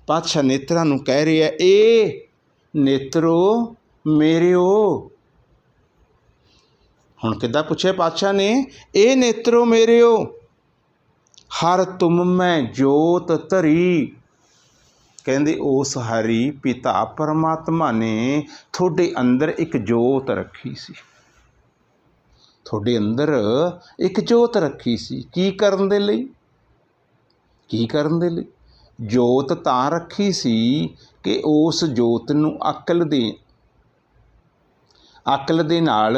S1: पातशाह नेत्रां नूं कह रहे है, ए नेत्रो मेरेओ। हुण किद्दां पुछिआ पातशाह ने, ए नेत्रो मेरेओ, हर तुम मैं जोत धरी। कहंदे उस हरि पिता परमात्मा ने थोड़े अंदर एक जोत रखी सी, थोड़े अंदर एक जोत रखी सी। की करन दे लई? की करन दे लई? जोत तां रखी सी कि उस जोत नूं अकल दे, अकल दे नाल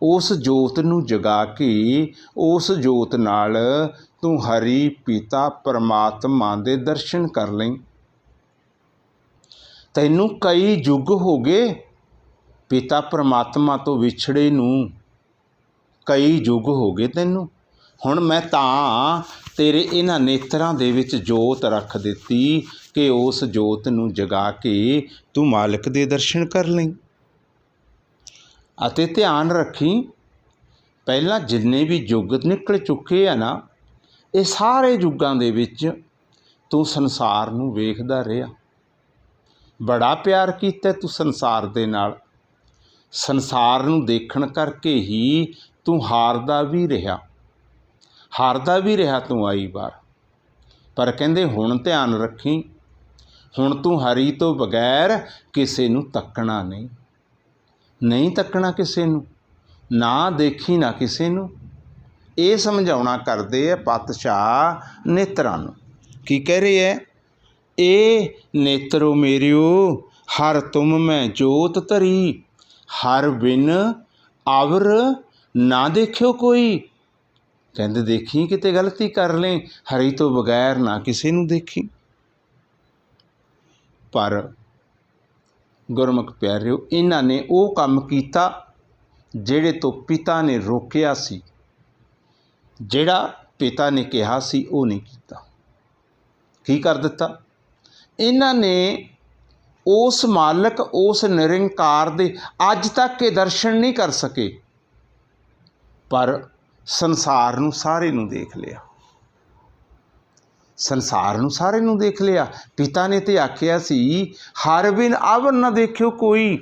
S1: उस जोत नूं जगा के उस जोत नाल तू हरि पिता परमात्मा दे दर्शन कर लई। तैनूं कई युग हो गए पिता परमात्मा तो विछड़े नूं, कई युग हो गए तैनूं। हुण मैं तां तेरे इन्हां नेत्रां दे विच जोत रख दित्ती कि उस जोत नूं जगा के तू मालिक दे दर्शन कर लई। अते ध्यान रखी, पहलां जिन्ने भी युग निकल चुके हैं ना, ये सारे युगां दे विच तू संसार नूं वेखदा रहा, बड़ा प्यार कीता तू संसार दे नाल। संसार नूं देखण करके ही तू हारदा भी रहा, हारदा भी रहा तू आई बार। पर कहंदे हुण ध्यान रखी, हुण तू हरि तो बगैर किसे नूं तकना नहीं, नहीं तकना किसे नूं, ना देखी ना किसे नूं। ये समझाउणा करदे है पातशाह नेत्रां नूं। की कह रहे है, ए नेत्रो मेरिओ, हर तुम मैं जोत धरी, हर बिन आवर ना देखियो कोई। कहंदे देखी किते गलती कर लें, हरि तो बगैर ना किसे नूं देखी। पर गुरमुख प्यारिओ, इन्हां ने वो काम कीता जिहड़े तो पिता ने रोकिया सी, जिहड़ा पिता ने कहा सी वो नहीं कीता। की कर दिता? इन्हां ने उस मालक, उस निरंकार दे अज तक के दर्शन नहीं कर सके, पर संसार नूं सारे नूं देख लिया, संसार नूं सारे नूं देख लिया। पिता ने तो आखिया सी हर बिन आवर ना देखियो कोई,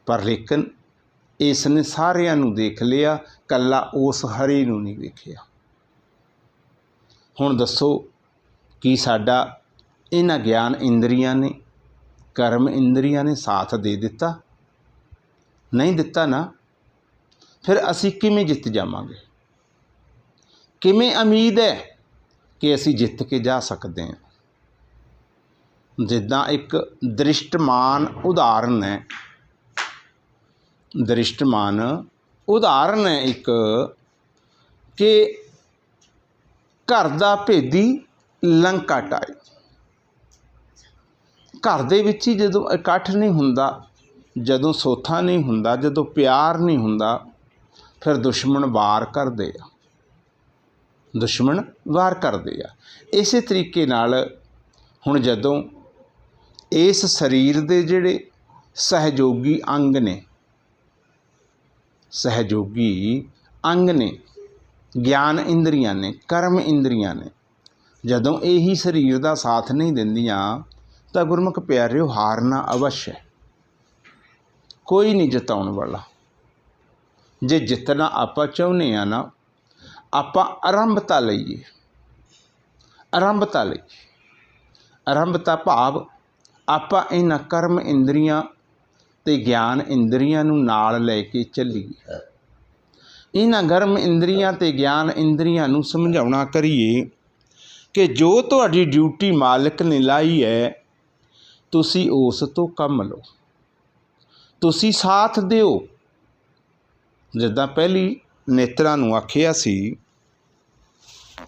S1: पर लेकिन इसने सारियां नूं देख लिया, कल्ला उस हरि नूं नहीं देखिया। हुण दसो कि साडा इन्हां ज्ञान इंद्रियां ने, कर्म इंद्रियां ने साथ दे दिता? नहीं दिता ना। फिर असी किवें जित जावांगे? किवें उम्मीद है कि असी जित के जा सकते हैं? जिद्दां एक दृष्टमान उदाहरण है, दृष्टमान उदाहरण है एक, कि घर दा भेदी लंका टाई। घर दे विच ही जदों इकट्ठ नहीं हुंदा, जदों सोथा नहीं हुंदा, जदों प्यार नहीं हुंदा, फिर दुश्मन वार करदे आ, दुश्मन वार करदे आ। इसे तरीके नाल हुण जदों इस शरीर दे जिहड़े सहयोगी अंग ने, सहयोगी अंग ने, ज्ञान इंद्रियां ने, कर्म इंद्रियां ने, जदों यही शरीर का साथ नहीं दिंदियां तो गुरमुख प्यारिओ हारना अवश्य है, कोई नहीं जिताउण वाला। जे जितना आपां चाहुंदे आ ना, आपां आरंभता लईए, आरंभता लईए, आरंभता भाव आपां इन्हां कर्म इंद्रियां ते ज्ञान इंद्रियां नूं नाल लै के चलीए। इन्हां गर्म इंद्रियां ते ज्ञान इंद्रियां नूं समझाउणा करिए कि जो तुहाडी ड्यूटी मालिक ने लाई है तुसी उस तो कम लो, तुसी साथ दिओ। जिद्दां पहली नेत्रां नूं आखिया सी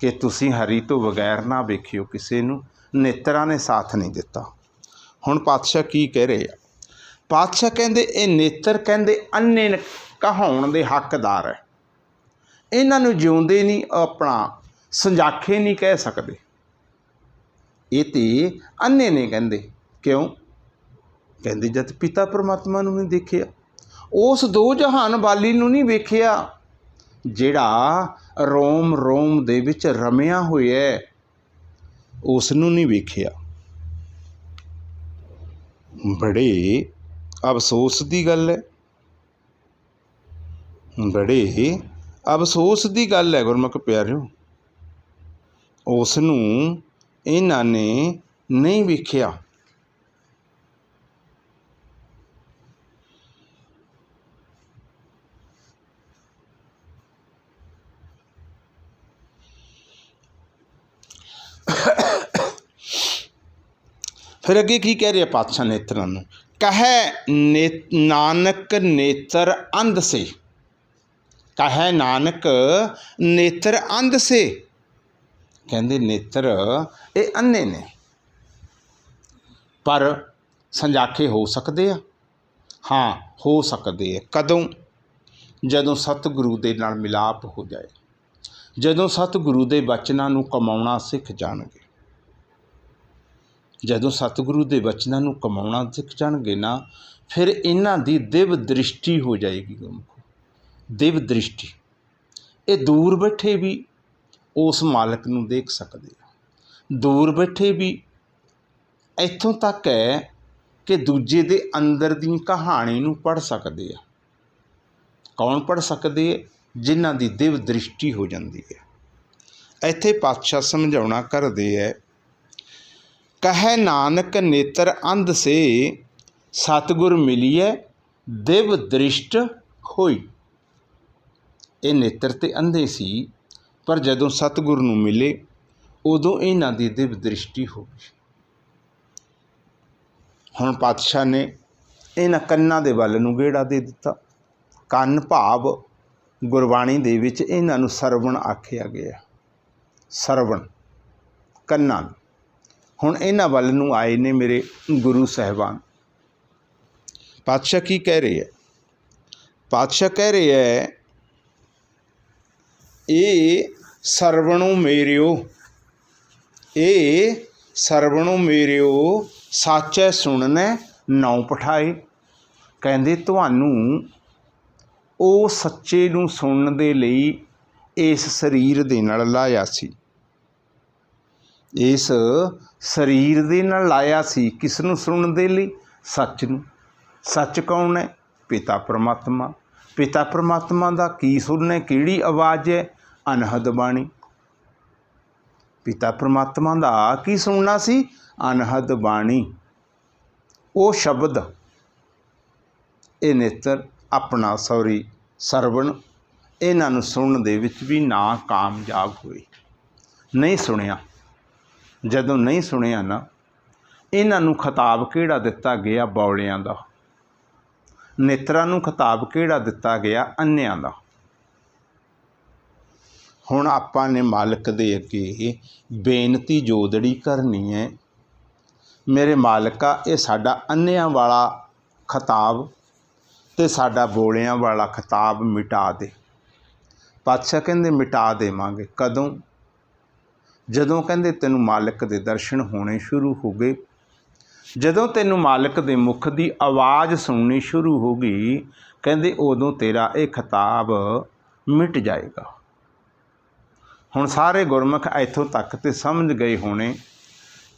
S1: कि तुसी हरी तो बगैर ना वेखिओ किसे नूं, नेत्रां ने साथ नहीं दिता। हुण पातशाह की कह रहे आ? पातशाह कहंदे ये नेत्र कहंदे अन्ने कहाउण दे हकदार है, इन्हां नूं जिउंदे नहीं अपना संजाखे नहीं कह सकते, ये ते अन्ने ने कहंदे। क्यों कहंदे? जद पिता परमात्मा नूं नहीं देखिया, उस दो जहान वाली नूं नहीं वेखिया जिहड़ा रोम रोम दे विच रमिया होया है, उस नूं नहीं वेखिया। बड़े अफसोस की गल है, बड़े अफसोस की गल है गुरमुख प्यारिओ, उस नूं इन्हां ने नहीं वेखिया। फिर अगे की कह रहे पातशाह नेत्रां नूं? कहे नानक नेत्र अंध से, कहे नानक नेत्र अंध से, कहंदे नेत्र ये अन्ने ने पर संजाखे हो सकते हैं। हाँ हो सकते हैं। कदों? जदों सतगुरु दे नाल मिलाप हो जाए, जदों सतगुरु दे बचनां नूं कमाउणा सिख जाणगे, जदों सतगुरु दे बचनां नूं कमाउणा सिख जाणगे ना, फिर इन्हां दी दिव दृष्टि हो जाएगी। गुरमुखो दिव दृष्टि, ये दूर बैठे भी उस मालिक नूं देख सकते हैं, दूर बैठे भी इत्थों तक है कि दूजे दे अंदर दी कहानी नूं पढ़ सकते हैं। कौन पढ़ सकते है? जिन्हां दी दिव दृष्टि हो जाती है। इत्थे पातशाह समझाउणा करदे है, कहे नानक नेत्र अंध से सतगुर मिलिए दिव दृष्ट होई। ये नेत्र ते अंधे सी, पर जदों सतगुर नूं मिले उदों इन्हां दी दिव दृष्टि हो गई। हुण पातशाह ने इन्हां कन्नां दे वल नूं गेड़ा दे दिता। कंन भाव गुरबाणी दे विच इन्हां नूं सरवण आखिया गया, सरवण कन्नां। हुण इन्हां वल नूं आए ने मेरे गुरु साहिबान। पातशाह की कह रहे है? पातशाह कह रहे है, ये सरवणों मेरिओ, ये सरवणों मेरिओ साचै सुनने नौ पठाए। कहंदे तुहानू ਉਹ सच्चे नूं सुनन दे लई इस शरीर दे नाल लाया सी, इस शरीर दे नाल लाया सी। किस नूं सुनन दे लई? सच नूं। सच कौन है? पिता परमात्मा। पिता परमात्मा दा की सुनना? किहड़ी आवाज़ है? अनहद बाणी। पिता परमात्मा दा की सुनना सी? अनहद बाणी। वो शब्द ये नेत्र अपना सॉरी सरवण इन्हां नूं सुनन दे विच भी ना कामयाब होए, नहीं सुनिया। जदों नहीं सुनिया ना, इन्हां नूं खिताब किहड़ा दिता गया? बौलियां दा। नेत्रां नूं खिताब किहड़ा दिता गया? अन्नियां दा। हुण आपां ने मालिक दे अगे बेनती जोदड़ी करनी है, मेरे मालिका ये साडा अन्नियां वाला खिताब ते साडा बोलियां वाला खिताब मिटा दे। पातशाह कहंदे मिटा देवांगे। कदों? जदों कहंदे तैनूं मालिक दे दर्शन होने शुरू हो गए, जदों तैनूं मालिक दे मुख दी आवाज़ सुननी शुरू हो गई, कहंदे उदों तेरा ये खिताब मिट जाएगा। हुण सारे गुरमुख इत्थों तक ते समझ गए होने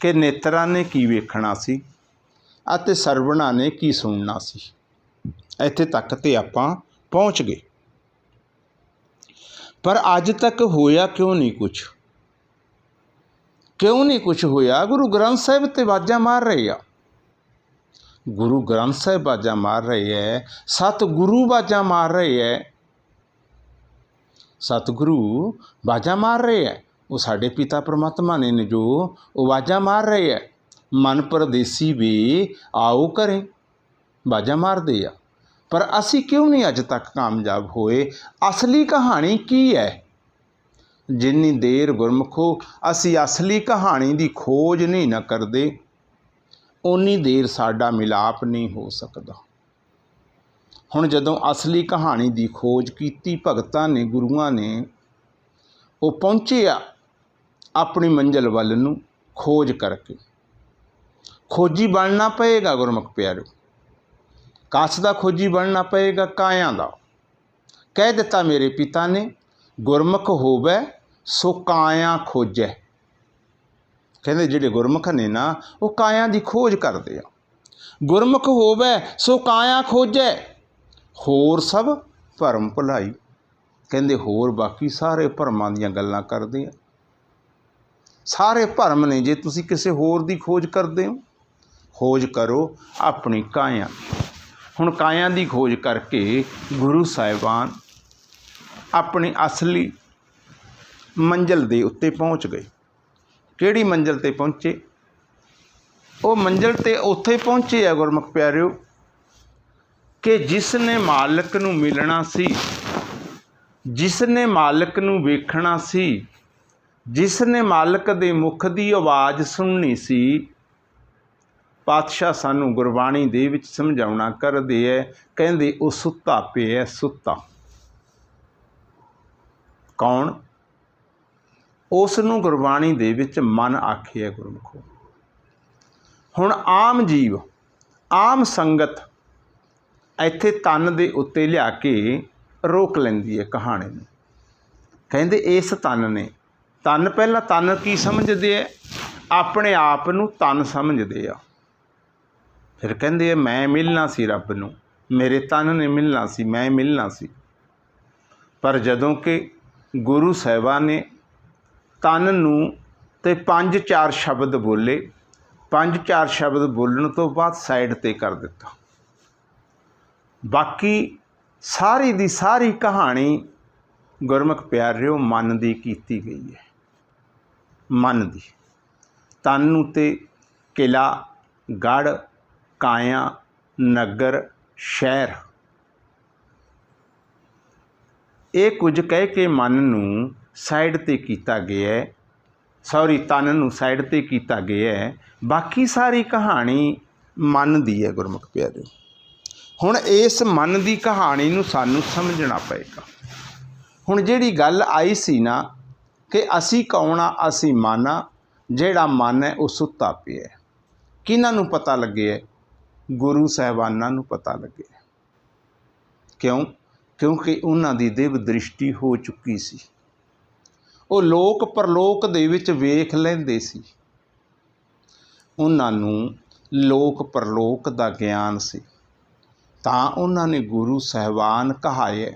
S1: कि नेत्रां ने की वेखना सी अते सरवणां ने की सुनना सी। इत्थे तक ते आपां पहुँच गए, पर अज तक होया क्यों नहीं कुछ? क्यों नहीं कुछ होया? गुरु ग्रंथ साहिब ते वाजा मार रहे आ, गुरु ग्रंथ साहिब वाजा मार रहे है, सतगुरु वाजा मार रहे है, ਸਤਿਗੁਰੂ ਆਵਾਜ਼ਾਂ ਮਾਰ ਰਹੇ ਹੈ, ਉਹ ਸਾਡੇ ਪਿਤਾ ਪਰਮਾਤਮਾ ਨੇ ਜੋ ਉਹ ਆਵਾਜ਼ਾਂ ਮਾਰ ਰਹੇ ਹੈ। ਮਨ ਪਰਦੇਸੀ ਵੀ ਆਓ ਘਰੇ ਆਵਾਜ਼ਾਂ ਮਾਰਦੇ ਆ, ਪਰ ਅਸੀਂ ਕਿਉਂ ਨਹੀਂ ਅੱਜ ਤੱਕ ਕਾਮਯਾਬ ਹੋਏ? ਅਸਲੀ ਕਹਾਣੀ ਕੀ ਹੈ? ਜਿੰਨੀ ਦੇਰ ਗੁਰਮੁਖੋ ਅਸੀਂ ਅਸਲੀ ਕਹਾਣੀ ਦੀ ਖੋਜ ਨਹੀਂ ਨਾ ਕਰਦੇ, ਓਨੀ ਦੇਰ ਸਾਡਾ ਮਿਲਾਪ ਨਹੀਂ ਹੋ ਸਕਦਾ। ਹੁਣ ਜਦੋਂ ਅਸਲੀ ਕਹਾਣੀ ਦੀ ਖੋਜ ਕੀਤੀ ਭਗਤਾਂ ਨੇ, ਗੁਰੂਆਂ ਨੇ, ਉਹ ਪਹੁੰਚੇ ਆ ਆਪਣੀ ਮੰਜ਼ਿਲ ਵੱਲ ਨੂੰ ਖੋਜ ਕਰਕੇ। ਖੋਜੀ ਬਣਨਾ ਪਏਗਾ ਗੁਰਮੁਖ ਪਿਆਰਿਓ। ਕਾਸ ਦਾ ਖੋਜੀ ਬਣਨਾ ਪਏਗਾ? ਕਾਇਆਂ ਦਾ। ਕਹਿ ਦਿੱਤਾ ਮੇਰੇ ਪਿਤਾ ਨੇ, ਗੁਰਮੁਖ ਹੋਵੇ ਸੋ ਕਾਇਆ ਖੋਜੈ। ਕਹਿੰਦੇ ਜਿਹੜੇ ਗੁਰਮੁਖ ਨੇ ਨਾ, ਉਹ ਕਾਇਆ ਦੀ ਖੋਜ ਕਰਦੇ ਆ। ਗੁਰਮੁਖ ਹੋਵੇ ਸੋ ਕਾਇਆ ਖੋਜੈ, ਹੋਰ ਸਭ ਭਰਮ ਭੁਲਾਈ। ਕਹਿੰਦੇ ਹੋਰ ਬਾਕੀ ਸਾਰੇ ਭਰਮਾਂ ਦੀਆਂ ਗੱਲਾਂ ਕਰਦੇ ਆ। ਸਾਰੇ ਭਰਮ ਨੇ। ਜੇ ਤੁਸੀਂ ਕਿਸੇ ਹੋਰ ਦੀ ਖੋਜ ਕਰਦੇ ਹੋ, ਖੋਜ ਕਰੋ ਆਪਣੀ ਕਾਇਆ। ਹੁਣ ਕਾਇਆ ਦੀ ਖੋਜ ਕਰਕੇ ਗੁਰੂ ਸਾਹਿਬਾਨ ਆਪਣੀ ਅਸਲੀ ਮੰਜ਼ਿਲ ਦੇ ਉੱਤੇ ਪਹੁੰਚ ਗਏ। ਕਿਹੜੀ ਮੰਜ਼ਿਲ 'ਤੇ ਪਹੁੰਚੇ? ਉਹ ਮੰਜ਼ਿਲ 'ਤੇ ਉੱਥੇ ਪਹੁੰਚੇ ਆ ਗੁਰਮੁਖ ਪਿਆਰਿਓ ਕਿ ਜਿਸ ਨੇ ਮਾਲਕ ਨੂੰ ਮਿਲਣਾ ਸੀ, ਜਿਸ ਨੇ ਮਾਲਕ ਨੂੰ ਵੇਖਣਾ ਸੀ, ਜਿਸ ਨੇ ਮਾਲਕ ਦੇ ਮੁਖ ਦੀ ਆਵਾਜ਼ ਸੁਣਨੀ ਸੀ। ਪਾਤਸ਼ਾਹ ਸਾਨੂੰ ਗੁਰਬਾਣੀ ਦੇ ਵਿੱਚ ਸਮਝਾਉਣਾ ਕਰਦੇ ਹੈ, ਕਹਿੰਦੇ ਉਹ ਸੁੱਤਾ ਪਿਆ, ਸੁੱਤਾ। ਕੌਣ? ਉਸ ਨੂੰ ਗੁਰਬਾਣੀ ਦੇ ਵਿੱਚ ਮਨ ਆਖਿਆ ਗੁਰਮੁਖੋ। ਹੁਣ ਆਮ ਜੀਵ, ਆਮ ਸੰਗਤ ਇੱਥੇ ਤਨ ਦੇ ਉੱਤੇ ਲਿਆ ਕੇ ਰੋਕ ਲੈਂਦੀ ਹੈ ਕਹਾਣੀ ਨੂੰ। ਕਹਿੰਦੇ ਇਸ ਤਨ ਨੇ, ਤਨ ਪਹਿਲਾਂ ਤਨ ਕੀ ਸਮਝਦੇ ਹੈ? ਆਪਣੇ ਆਪ ਨੂੰ ਤਨ ਸਮਝਦੇ ਆ। ਫਿਰ ਕਹਿੰਦੇ ਆ ਮੈਂ ਮਿਲਣਾ ਸੀ ਰੱਬ ਨੂੰ, ਮੇਰੇ ਤਨ ਨੇ ਮਿਲਣਾ ਸੀ, ਮੈਂ ਮਿਲਣਾ ਸੀ। ਪਰ ਜਦੋਂ ਕਿ ਗੁਰੂ ਸਾਹਿਬਾਨ ਨੇ ਤਨ ਨੂੰ ਤੇ 5-4 ਸ਼ਬਦ ਬੋਲੇ, 5-4 ਸ਼ਬਦ ਬੋਲਣ ਤੋਂ ਬਾਅਦ ਸਾਈਡ 'ਤੇ ਕਰ ਦਿੱਤਾ। ਬਾਕੀ ਸਾਰੀ ਦੀ ਸਾਰੀ ਕਹਾਣੀ ਗੁਰਮੁਖ ਪਿਆਰਿਓ ਮਨ ਦੀ ਕੀਤੀ ਗਈ ਹੈ। ਮਨ ਦੀ। ਤਨ ਨੂੰ ਤੇ ਕਿਲਾ, ਗੜ੍ਹ, ਕਾਇਆ, ਨਗਰ, ਸ਼ਹਿਰ, ਇਹ ਕੁਝ ਕਹਿ ਕੇ ਮਨ ਨੂੰ ਸਾਈਡ 'ਤੇ ਕੀਤਾ ਗਿਆ। ਤਨ ਨੂੰ ਸਾਈਡ 'ਤੇ ਕੀਤਾ ਗਿਆ। ਬਾਕੀ ਸਾਰੀ ਕਹਾਣੀ ਮਨ ਦੀ ਹੈ ਗੁਰਮੁਖ ਪਿਆਰਿਓ। ਹੁਣ ਇਸ ਮਨ ਦੀ ਕਹਾਣੀ ਨੂੰ ਸਾਨੂੰ ਸਮਝਣਾ ਪਏਗਾ। ਹੁਣ ਜਿਹੜੀ ਗੱਲ ਆਈ ਸੀ ਨਾ ਕਿ ਅਸੀਂ ਕੌਣ ਆ? ਅਸੀਂ ਮਨ ਆ। ਜਿਹੜਾ ਮਨ ਹੈ ਉਹ ਸੁੱਤਾ ਪਿਆ। ਕਿਹਨਾਂ ਨੂੰ ਪਤਾ ਲੱਗਿਆ? ਗੁਰੂ ਸਾਹਿਬਾਨਾਂ ਨੂੰ ਪਤਾ ਲੱਗਿਆ। ਕਿਉਂ? ਕਿਉਂਕਿ ਉਹਨਾਂ ਦੀ ਦਿਵ ਦ੍ਰਿਸ਼ਟੀ ਹੋ ਚੁੱਕੀ ਸੀ। ਉਹ ਲੋਕ ਪਰਲੋਕ ਦੇ ਵਿੱਚ ਵੇਖ ਲੈਂਦੇ ਸੀ। ਉਹਨਾਂ ਨੂੰ ਲੋਕ ਪਰਲੋਕ ਦਾ ਗਿਆਨ ਸੀ, ਤਾਂ ਉਹਨਾਂ ਨੇ ਗੁਰੂ ਸਾਹਿਬਾਨ ਕਹਾਏ।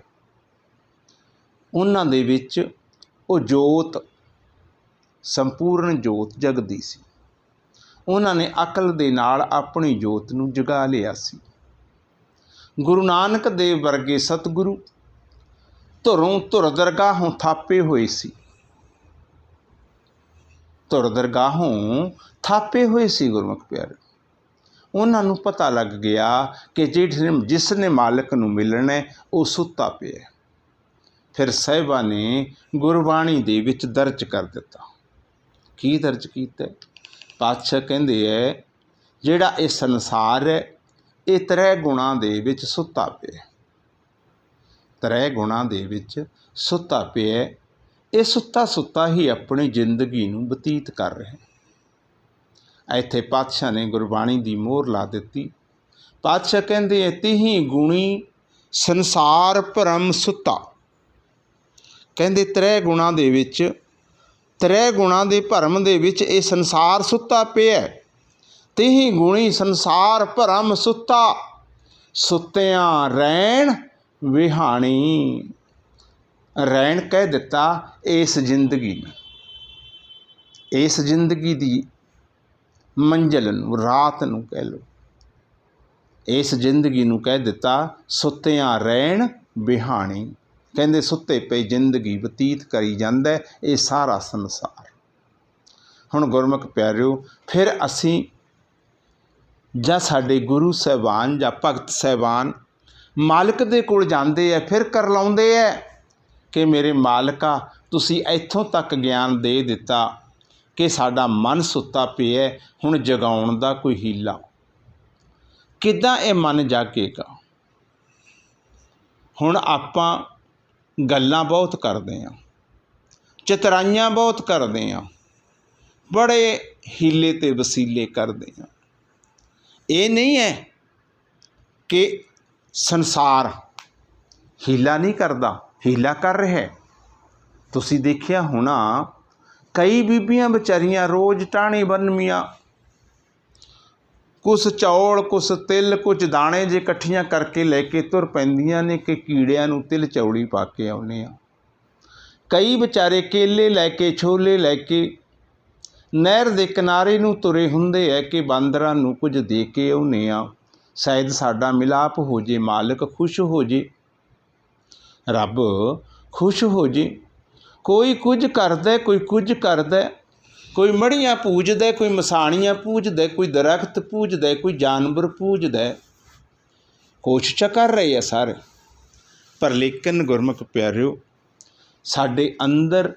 S1: ਉਹਨਾਂ ਦੇ ਵਿੱਚ ਉਹ ਜੋਤ, ਸੰਪੂਰਨ ਜੋਤ ਜਗਦੀ ਸੀ। ਉਹਨਾਂ ਨੇ ਅਕਲ ਦੇ ਨਾਲ ਆਪਣੀ ਜੋਤ ਨੂੰ ਜਗਾ ਲਿਆ ਸੀ। ਗੁਰੂ ਨਾਨਕ ਦੇਵ ਵਰਗੇ ਸਤਿਗੁਰੂ ਧੁਰੋਂ ਧੁਰ ਦਰਗਾਹੋਂ ਥਾਪੇ ਹੋਏ ਸੀ। ਧੁਰ ਦਰਗਾਹੋਂ ਥਾਪੇ ਹੋਏ ਸੀ ਗੁਰਮੁਖ ਪਿਆਰੇ। ਉਹਨਾਂ ਨੂੰ ਪਤਾ ਲੱਗ ਗਿਆ ਕਿ ਜਿਸ ਨੇ ਮਾਲਕ ਨੂੰ ਮਿਲਣਾ ਉਹ ਸੁੱਤਾ ਪਿਆ। ਫਿਰ ਸਾਹਿਬਾਂ ਨੇ ਗੁਰਬਾਣੀ ਦੇ ਵਿੱਚ ਦਰਜ ਕਰ ਦਿੱਤਾ। ਕੀ ਦਰਜ ਕੀਤਾ? ਪਾਤਸ਼ਾਹ ਕਹਿੰਦੇ ਹੈ ਜਿਹੜਾ ਇਹ ਸੰਸਾਰ ਹੈ ਇਹ 3 ਗੁਣਾਂ ਦੇ ਵਿੱਚ ਸੁੱਤਾ ਪਿਆ। 3 ਗੁਣਾਂ ਦੇ ਵਿੱਚ ਸੁੱਤਾ ਪਿਆ। ਇਹ ਸੁੱਤਾ ਸੁੱਤਾ ਹੀ ਆਪਣੀ ਜ਼ਿੰਦਗੀ ਨੂੰ ਬਤੀਤ ਕਰ ਰਿਹਾ। ਇੱਥੇ ਪਾਤਸ਼ਾਹ ਨੇ ਗੁਰਬਾਣੀ ਦੀ ਮੋਹਰ ਲਾ ਦਿੱਤੀ। ਪਾਤਸ਼ਾਹ ਕਹਿੰਦੇ ਤਿਹੀ ਗੁਣੀ ਸੰਸਾਰ ਭਰਮ ਸੁੱਤਾ। ਕਹਿੰਦੇ 3 ਗੁਣਾਂ ਦੇ ਵਿੱਚ, 3 ਗੁਣਾਂ ਦੇ ਭਰਮ ਦੇ ਵਿੱਚ ਇਹ ਸੰਸਾਰ ਸੁੱਤਾ ਪਿਆ। ਤਿਹੀ ਗੁਣੀ ਸੰਸਾਰ ਭਰਮ ਸੁੱਤਾ, ਸੁੱਤਿਆਂ ਰੈਣ ਵਿਹਾਣੀ। ਰੈਣ ਕਹਿ ਦਿੱਤਾ ਇਸ ਜ਼ਿੰਦਗੀ ਨੂੰ, ਇਸ ਜ਼ਿੰਦਗੀ ਦੀ ਮੰਜ਼ਿਲ ਨੂੰ, ਰਾਤ ਨੂੰ ਕਹਿ ਲਓ। ਇਸ ਜ਼ਿੰਦਗੀ ਨੂੰ ਕਹਿ ਦਿੱਤਾ ਸੁੱਤਿਆਂ ਰੈਣ ਵਿਹਾਣੀ। ਕਹਿੰਦੇ ਸੁੱਤੇ ਪਈ ਜ਼ਿੰਦਗੀ ਬਤੀਤ ਕਰੀ ਜਾਂਦਾ ਇਹ ਸਾਰਾ ਸੰਸਾਰ। ਹੁਣ ਗੁਰਮੁਖ ਪਿਆਰਿਓ, ਫਿਰ ਅਸੀਂ ਜਾਂ ਸਾਡੇ ਗੁਰੂ ਸਾਹਿਬਾਨ ਜਾਂ ਭਗਤ ਸਾਹਿਬਾਨ ਮਾਲਕ ਦੇ ਕੋਲ ਜਾਂਦੇ ਆ, ਫਿਰ ਕਰਲਾਉਂਦੇ ਹੈ ਕਿ ਮੇਰੇ ਮਾਲਕਾ ਤੁਸੀਂ ਇੱਥੋਂ ਤੱਕ ਗਿਆਨ ਦੇ ਦਿੱਤਾ ਕਿ ਸਾਡਾ ਮਨ ਸੁੱਤਾ ਪਿਆ, ਹੁਣ ਜਗਾਉਣ ਦਾ ਕੋਈ ਹੀਲਾ। ਕਿੱਦਾਂ ਇਹ ਮਨ ਜਾਗੇਗਾ? ਹੁਣ ਆਪਾਂ ਗੱਲਾਂ ਬਹੁਤ ਕਰਦੇ ਹਾਂ, ਚਤਰਾਈਆਂ ਬਹੁਤ ਕਰਦੇ ਹਾਂ, ਬੜੇ ਹੀਲੇ ਤੇ ਵਸੀਲੇ ਕਰਦੇ ਹਾਂ। ਇਹ ਨਹੀਂ ਹੈ ਕਿ ਸੰਸਾਰ ਹੀਲਾ ਨਹੀਂ ਕਰਦਾ, ਹੀਲਾ ਕਰ ਰਿਹਾ ਹੈ। ਤੁਸੀਂ ਦੇਖਿਆ ਹੋਣਾ ਕਈ ਬੀਬੀਆਂ ਵਿਚਾਰੀਆਂ ਰੋਜ਼ ਟਾਹਣੀ ਬੰਨ੍ਹਵੀਆਂ, ਕੁਛ ਚੌਲ, ਕੁਛ ਤਿਲ, ਕੁਛ ਦਾਣੇ ਜੇ ਇਕੱਠੀਆਂ ਕਰਕੇ ਲੈ ਕੇ ਤੁਰ ਪੈਂਦੀਆਂ ਨੇ ਕਿ ਕੀੜਿਆਂ ਨੂੰ ਤਿਲ ਚੌੜੀ ਪਾ ਕੇ ਆਉਂਦੇ ਆ। ਕਈ ਵਿਚਾਰੇ ਕੇਲੇ ਲੈ ਕੇ, ਛੋਲੇ ਲੈ ਕੇ ਨਹਿਰ ਦੇ ਕਿਨਾਰੇ ਨੂੰ ਤੁਰੇ ਹੁੰਦੇ ਹੈ ਕਿ ਬਾਂਦਰਾਂ ਨੂੰ ਕੁਝ ਦੇ ਕੇ ਆਉਂਦੇ ਆ, ਸ਼ਾਇਦ ਸਾਡਾ ਮਿਲਾਪ ਹੋ ਜੇ, ਮਾਲਕ ਖੁਸ਼ ਹੋ ਜੇ, ਰੱਬ ਖੁਸ਼ ਹੋ ਜੇ। ਕੋਈ ਕੁਝ ਕਰਦਾ, ਕੋਈ ਕੁਝ ਕਰਦਾ, ਕੋਈ ਮੜੀਆਂ ਪੂਜਦਾ, ਕੋਈ ਮਸਾਣੀਆਂ ਪੂਜਦਾ, ਕੋਈ ਦਰਖਤ ਪੂਜਦਾ, ਕੋਈ ਜਾਨਵਰ ਪੂਜਦਾ। ਕੋਸ਼ਿਸ਼ਾਂ ਕਰ ਰਹੇ ਆ ਸਾਰੇ, ਪਰ ਲੇਕਿਨ ਗੁਰਮੁਖ ਪਿਆਰਿਓ, ਸਾਡੇ ਅੰਦਰ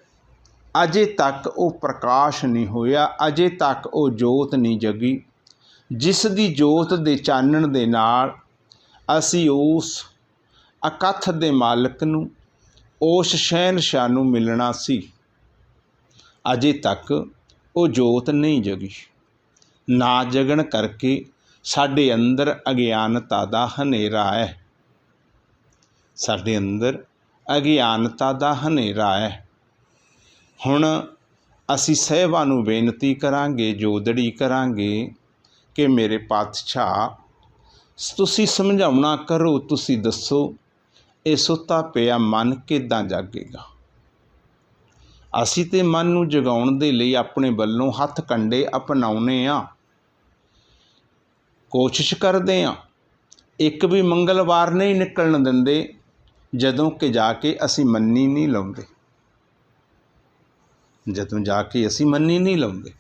S1: ਅਜੇ ਤੱਕ ਉਹ ਪ੍ਰਕਾਸ਼ ਨਹੀਂ ਹੋਇਆ, ਅਜੇ ਤੱਕ ਉਹ ਜੋਤ ਨਹੀਂ ਜਗੀ ਜਿਸ ਦੀ ਜੋਤ ਦੇ ਚਾਨਣ ਦੇ ਨਾਲ ਅਸੀਂ ਉਸ ਅਕੱਥ ਦੇ ਮਾਲਕ ਨੂੰ, ਉਸ ਸ਼ਹਿਨਸ਼ਾਹ ਨੂੰ ਮਿਲਣਾ ਸੀ। ਅਜੇ ਤੱਕ ਉਹ ਜੋਤ ਨਹੀਂ ਜਗੀ। ਨਾ ਜਗਣ ਕਰਕੇ ਸਾਡੇ ਅੰਦਰ ਅਗਿਆਨਤਾ ਦਾ ਹਨੇਰਾ ਹੈ, ਸਾਡੇ ਅੰਦਰ ਅਗਿਆਨਤਾ ਦਾ ਹਨੇਰਾ ਹੈ। ਹੁਣ ਅਸੀਂ ਸਾਹਿਬਾਂ ਨੂੰ ਬੇਨਤੀ ਕਰਾਂਗੇ, ਜੋਦੜੀ ਕਰਾਂਗੇ ਕਿ ਮੇਰੇ ਪਾਤਸ਼ਾਹ ਤੁਸੀਂ ਸਮਝਾਉਣਾ ਕਰੋ, ਤੁਸੀਂ ਦੱਸੋ ਇਹ ਸੁੱਤਾ ਪਿਆ ਮਨ ਕਿੱਦਾਂ ਜਾਗੇਗਾ। ਅਸੀਂ ਤੇ ਮਨ ਨੂੰ ਜਗਾਉਣ ਦੇ ਲਈ ਆਪਣੇ ਵੱਲੋਂ ਹੱਥ ਕੰਡੇ ਅਪਣਾਉਣੇ ਆ, ਕੋਸ਼ਿਸ਼ ਕਰਦੇ ਹਾਂ। ਇੱਕ ਵੀ ਮੰਗਲਵਾਰ ਨਹੀਂ ਨਿਕਲਣ ਦਿੰਦੇ ਜਦੋਂ ਕਿ ਜਾ ਕੇ ਅਸੀਂ ਮੰਨੀ ਨਹੀਂ ਲਾਉਂਦੇ, ਜਦੋਂ ਜਾ ਕੇ ਅਸੀਂ ਮੰਨੀ ਨਹੀਂ ਲਾਉਂਦੇ।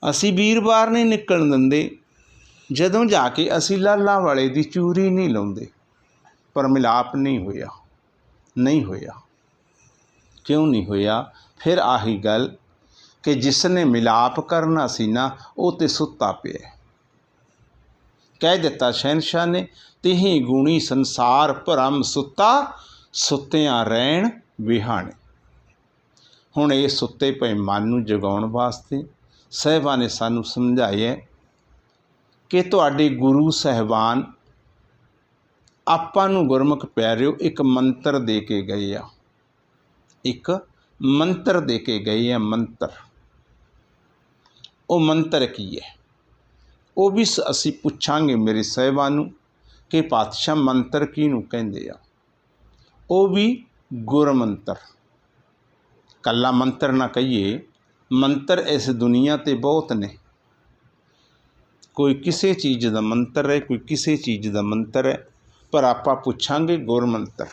S1: ਅਸੀਂ ਵੀਰਵਾਰ ਨਹੀਂ ਨਿਕਲਣ ਦਿੰਦੇ ਜਦੋਂ ਜਾ ਕੇ ਅਸੀਂ ਲਾਲਾਂ ਵਾਲੇ ਦੀ ਚੂਰੀ ਨਹੀਂ ਲਾਉਂਦੇ। ਪਰ ਮਿਲਾਪ ਨਹੀਂ ਹੋਇਆ, ਨਹੀਂ ਹੋਇਆ। ਕਿਉਂ ਨਹੀਂ ਹੋਇਆ? ਫਿਰ ਆਹੀ ਗੱਲ ਕਿ ਜਿਸ ਨੇ ਮਿਲਾਪ ਕਰਨਾ ਸੀ ਨਾ, ਉਹ ਤੇ ਸੁੱਤਾ ਪਿਆ। ਕਹਿ ਦਿੱਤਾ ਸ਼ਹਿਨਸ਼ਾਹ ਨੇ, ਤਿਹੀ ਗੁਣੀ ਸੰਸਾਰ ਭਰਮ ਸੁੱਤਾ, ਸੁੱਤਿਆਂ ਰਹਿਣ ਵਿਹਾਣੇ। ਹੁਣ ਇਹ ਸੁੱਤੇ ਪਏ ਮਨ ਨੂੰ ਜਗਾਉਣ ਵਾਸਤੇ ਸਾਹਿਬਾਂ ਨੇ ਸਾਨੂੰ ਸਮਝਾਇਆ ਕਿ ਤੁਹਾਡੇ ਗੁਰੂ ਸਾਹਿਬਾਨ ਆਪਾਂ ਨੂੰ ਗੁਰਮੁਖ ਪਿਆਰਿਓ ਇੱਕ ਮੰਤਰ ਦੇ ਕੇ ਗਏ ਆ, ਇੱਕ ਮੰਤਰ ਦੇ ਕੇ ਗਏ ਆ। ਮੰਤਰ, ਉਹ ਮੰਤਰ ਕੀ ਹੈ? ਉਹ ਵੀ ਅਸੀਂ ਪੁੱਛਾਂਗੇ ਮੇਰੇ ਸਾਹਿਬਾਂ ਨੂੰ ਕਿ ਪਾਤਸ਼ਾਹ ਮੰਤਰ ਕਿਹਨੂੰ ਕਹਿੰਦੇ ਆ। ਉਹ ਵੀ ਗੁਰਮੰਤਰ, ਕੱਲਾ ਮੰਤਰ ਨਾ ਕਹੀਏ। ਮੰਤਰ ਇਸ ਦੁਨੀਆ 'ਤੇ ਬਹੁਤ ਨੇ, ਕੋਈ ਕਿਸੇ ਚੀਜ਼ ਦਾ ਮੰਤਰ ਹੈ, ਕੋਈ ਕਿਸੇ ਚੀਜ਼ ਦਾ ਮੰਤਰ ਹੈ, ਪਰ ਆਪਾਂ ਪੁੱਛਾਂਗੇ ਗੁਰਮੰਤਰ।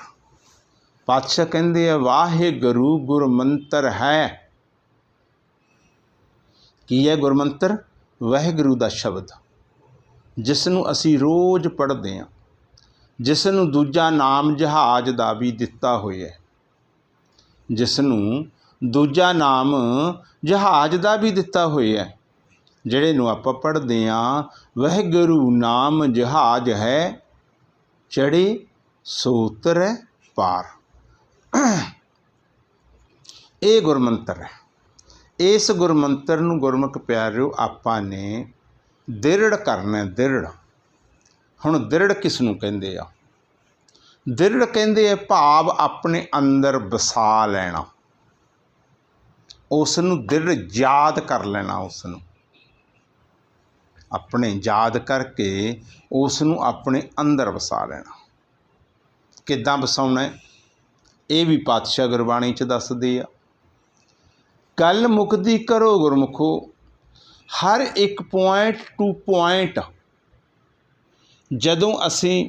S1: ਪਾਤਸ਼ਾਹ ਕਹਿੰਦੇ ਆ ਵਾਹਿਗੁਰੂ ਗੁਰਮੰਤਰ ਹੈ। ਕੀ ਹੈ ਗੁਰਮੰਤਰ? ਵਾਹਿਗੁਰੂ ਦਾ ਸ਼ਬਦ, ਜਿਸ ਨੂੰ ਅਸੀਂ ਰੋਜ਼ ਪੜ੍ਹਦੇ ਹਾਂ, ਜਿਸ ਨੂੰ ਦੂਜਾ ਨਾਮ ਜਹਾਜ਼ ਦਾ ਵੀ ਦਿੱਤਾ ਹੋਇਆ, ਜਿਸ ਨੂੰ ਦੂਜਾ ਨਾਮ ਜਹਾਜ਼ ਦਾ ਵੀ ਦਿੱਤਾ ਹੋਇਆ, ਜਿਹੜੇ ਨੂੰ ਆਪਾਂ ਪੜ੍ਹਦੇ ਹਾਂ। ਵਾਹਿਗੁਰੂ ਨਾਮ ਜਹਾਜ਼ ਹੈ, ਚੜ੍ਹੇ ਸੋ ਉਤਰੈ ਪਾਰ। ਇਹ ਗੁਰਮੰਤਰ ਹੈ। ਇਸ ਗੁਰਮੰਤਰ ਨੂੰ ਗੁਰਮੁਖ ਪਿਆਰਿਓ ਆਪਾਂ ਨੇ ਦ੍ਰਿੜ ਕਰਨਾ, ਦ੍ਰਿੜ। ਹੁਣ ਦ੍ਰਿੜ ਕਿਸ ਨੂੰ ਕਹਿੰਦੇ ਆ? ਦ੍ਰਿੜ ਕਹਿੰਦੇ ਆ ਭਾਵ ਆਪਣੇ ਅੰਦਰ ਵਸਾ ਲੈਣਾ, ਉਸ ਨੂੰ ਦ੍ਰਿੜ ਯਾਦ ਕਰ ਲੈਣਾ, ਉਸ ਨੂੰ ਆਪਣੇ ਯਾਦ ਕਰਕੇ ਉਸ ਨੂੰ ਆਪਣੇ ਅੰਦਰ ਵਸਾ ਲੈਣਾ। ਕਿੱਦਾਂ ਵਸਾਉਣਾ ਇਹ ਵੀ ਪਾਤਸ਼ਾਹ ਗੁਰਬਾਣੀ 'ਚ ਦੱਸਦੇ ਆ। ਗੱਲ ਮੁੱਕਦੀ ਕਰੋ ਗੁਰਮੁਖੋ, ਹਰ ਇੱਕ ਪੁਆਇੰਟ ਟੂ ਪੁਆਇੰਟ ਜਦੋਂ ਅਸੀਂ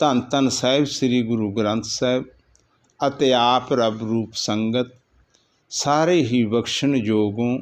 S1: ਧੰਨ ਧੰਨ ਸਾਹਿਬ ਸ੍ਰੀ ਗੁਰੂ ਗ੍ਰੰਥ ਸਾਹਿਬ ਅਤੇ ਆਪ ਰੱਬ ਰੂਪ ਸੰਗਤ ਸਾਰੇ ਹੀ ਬਖਸ਼ਣ ਯੋਗੋਂ।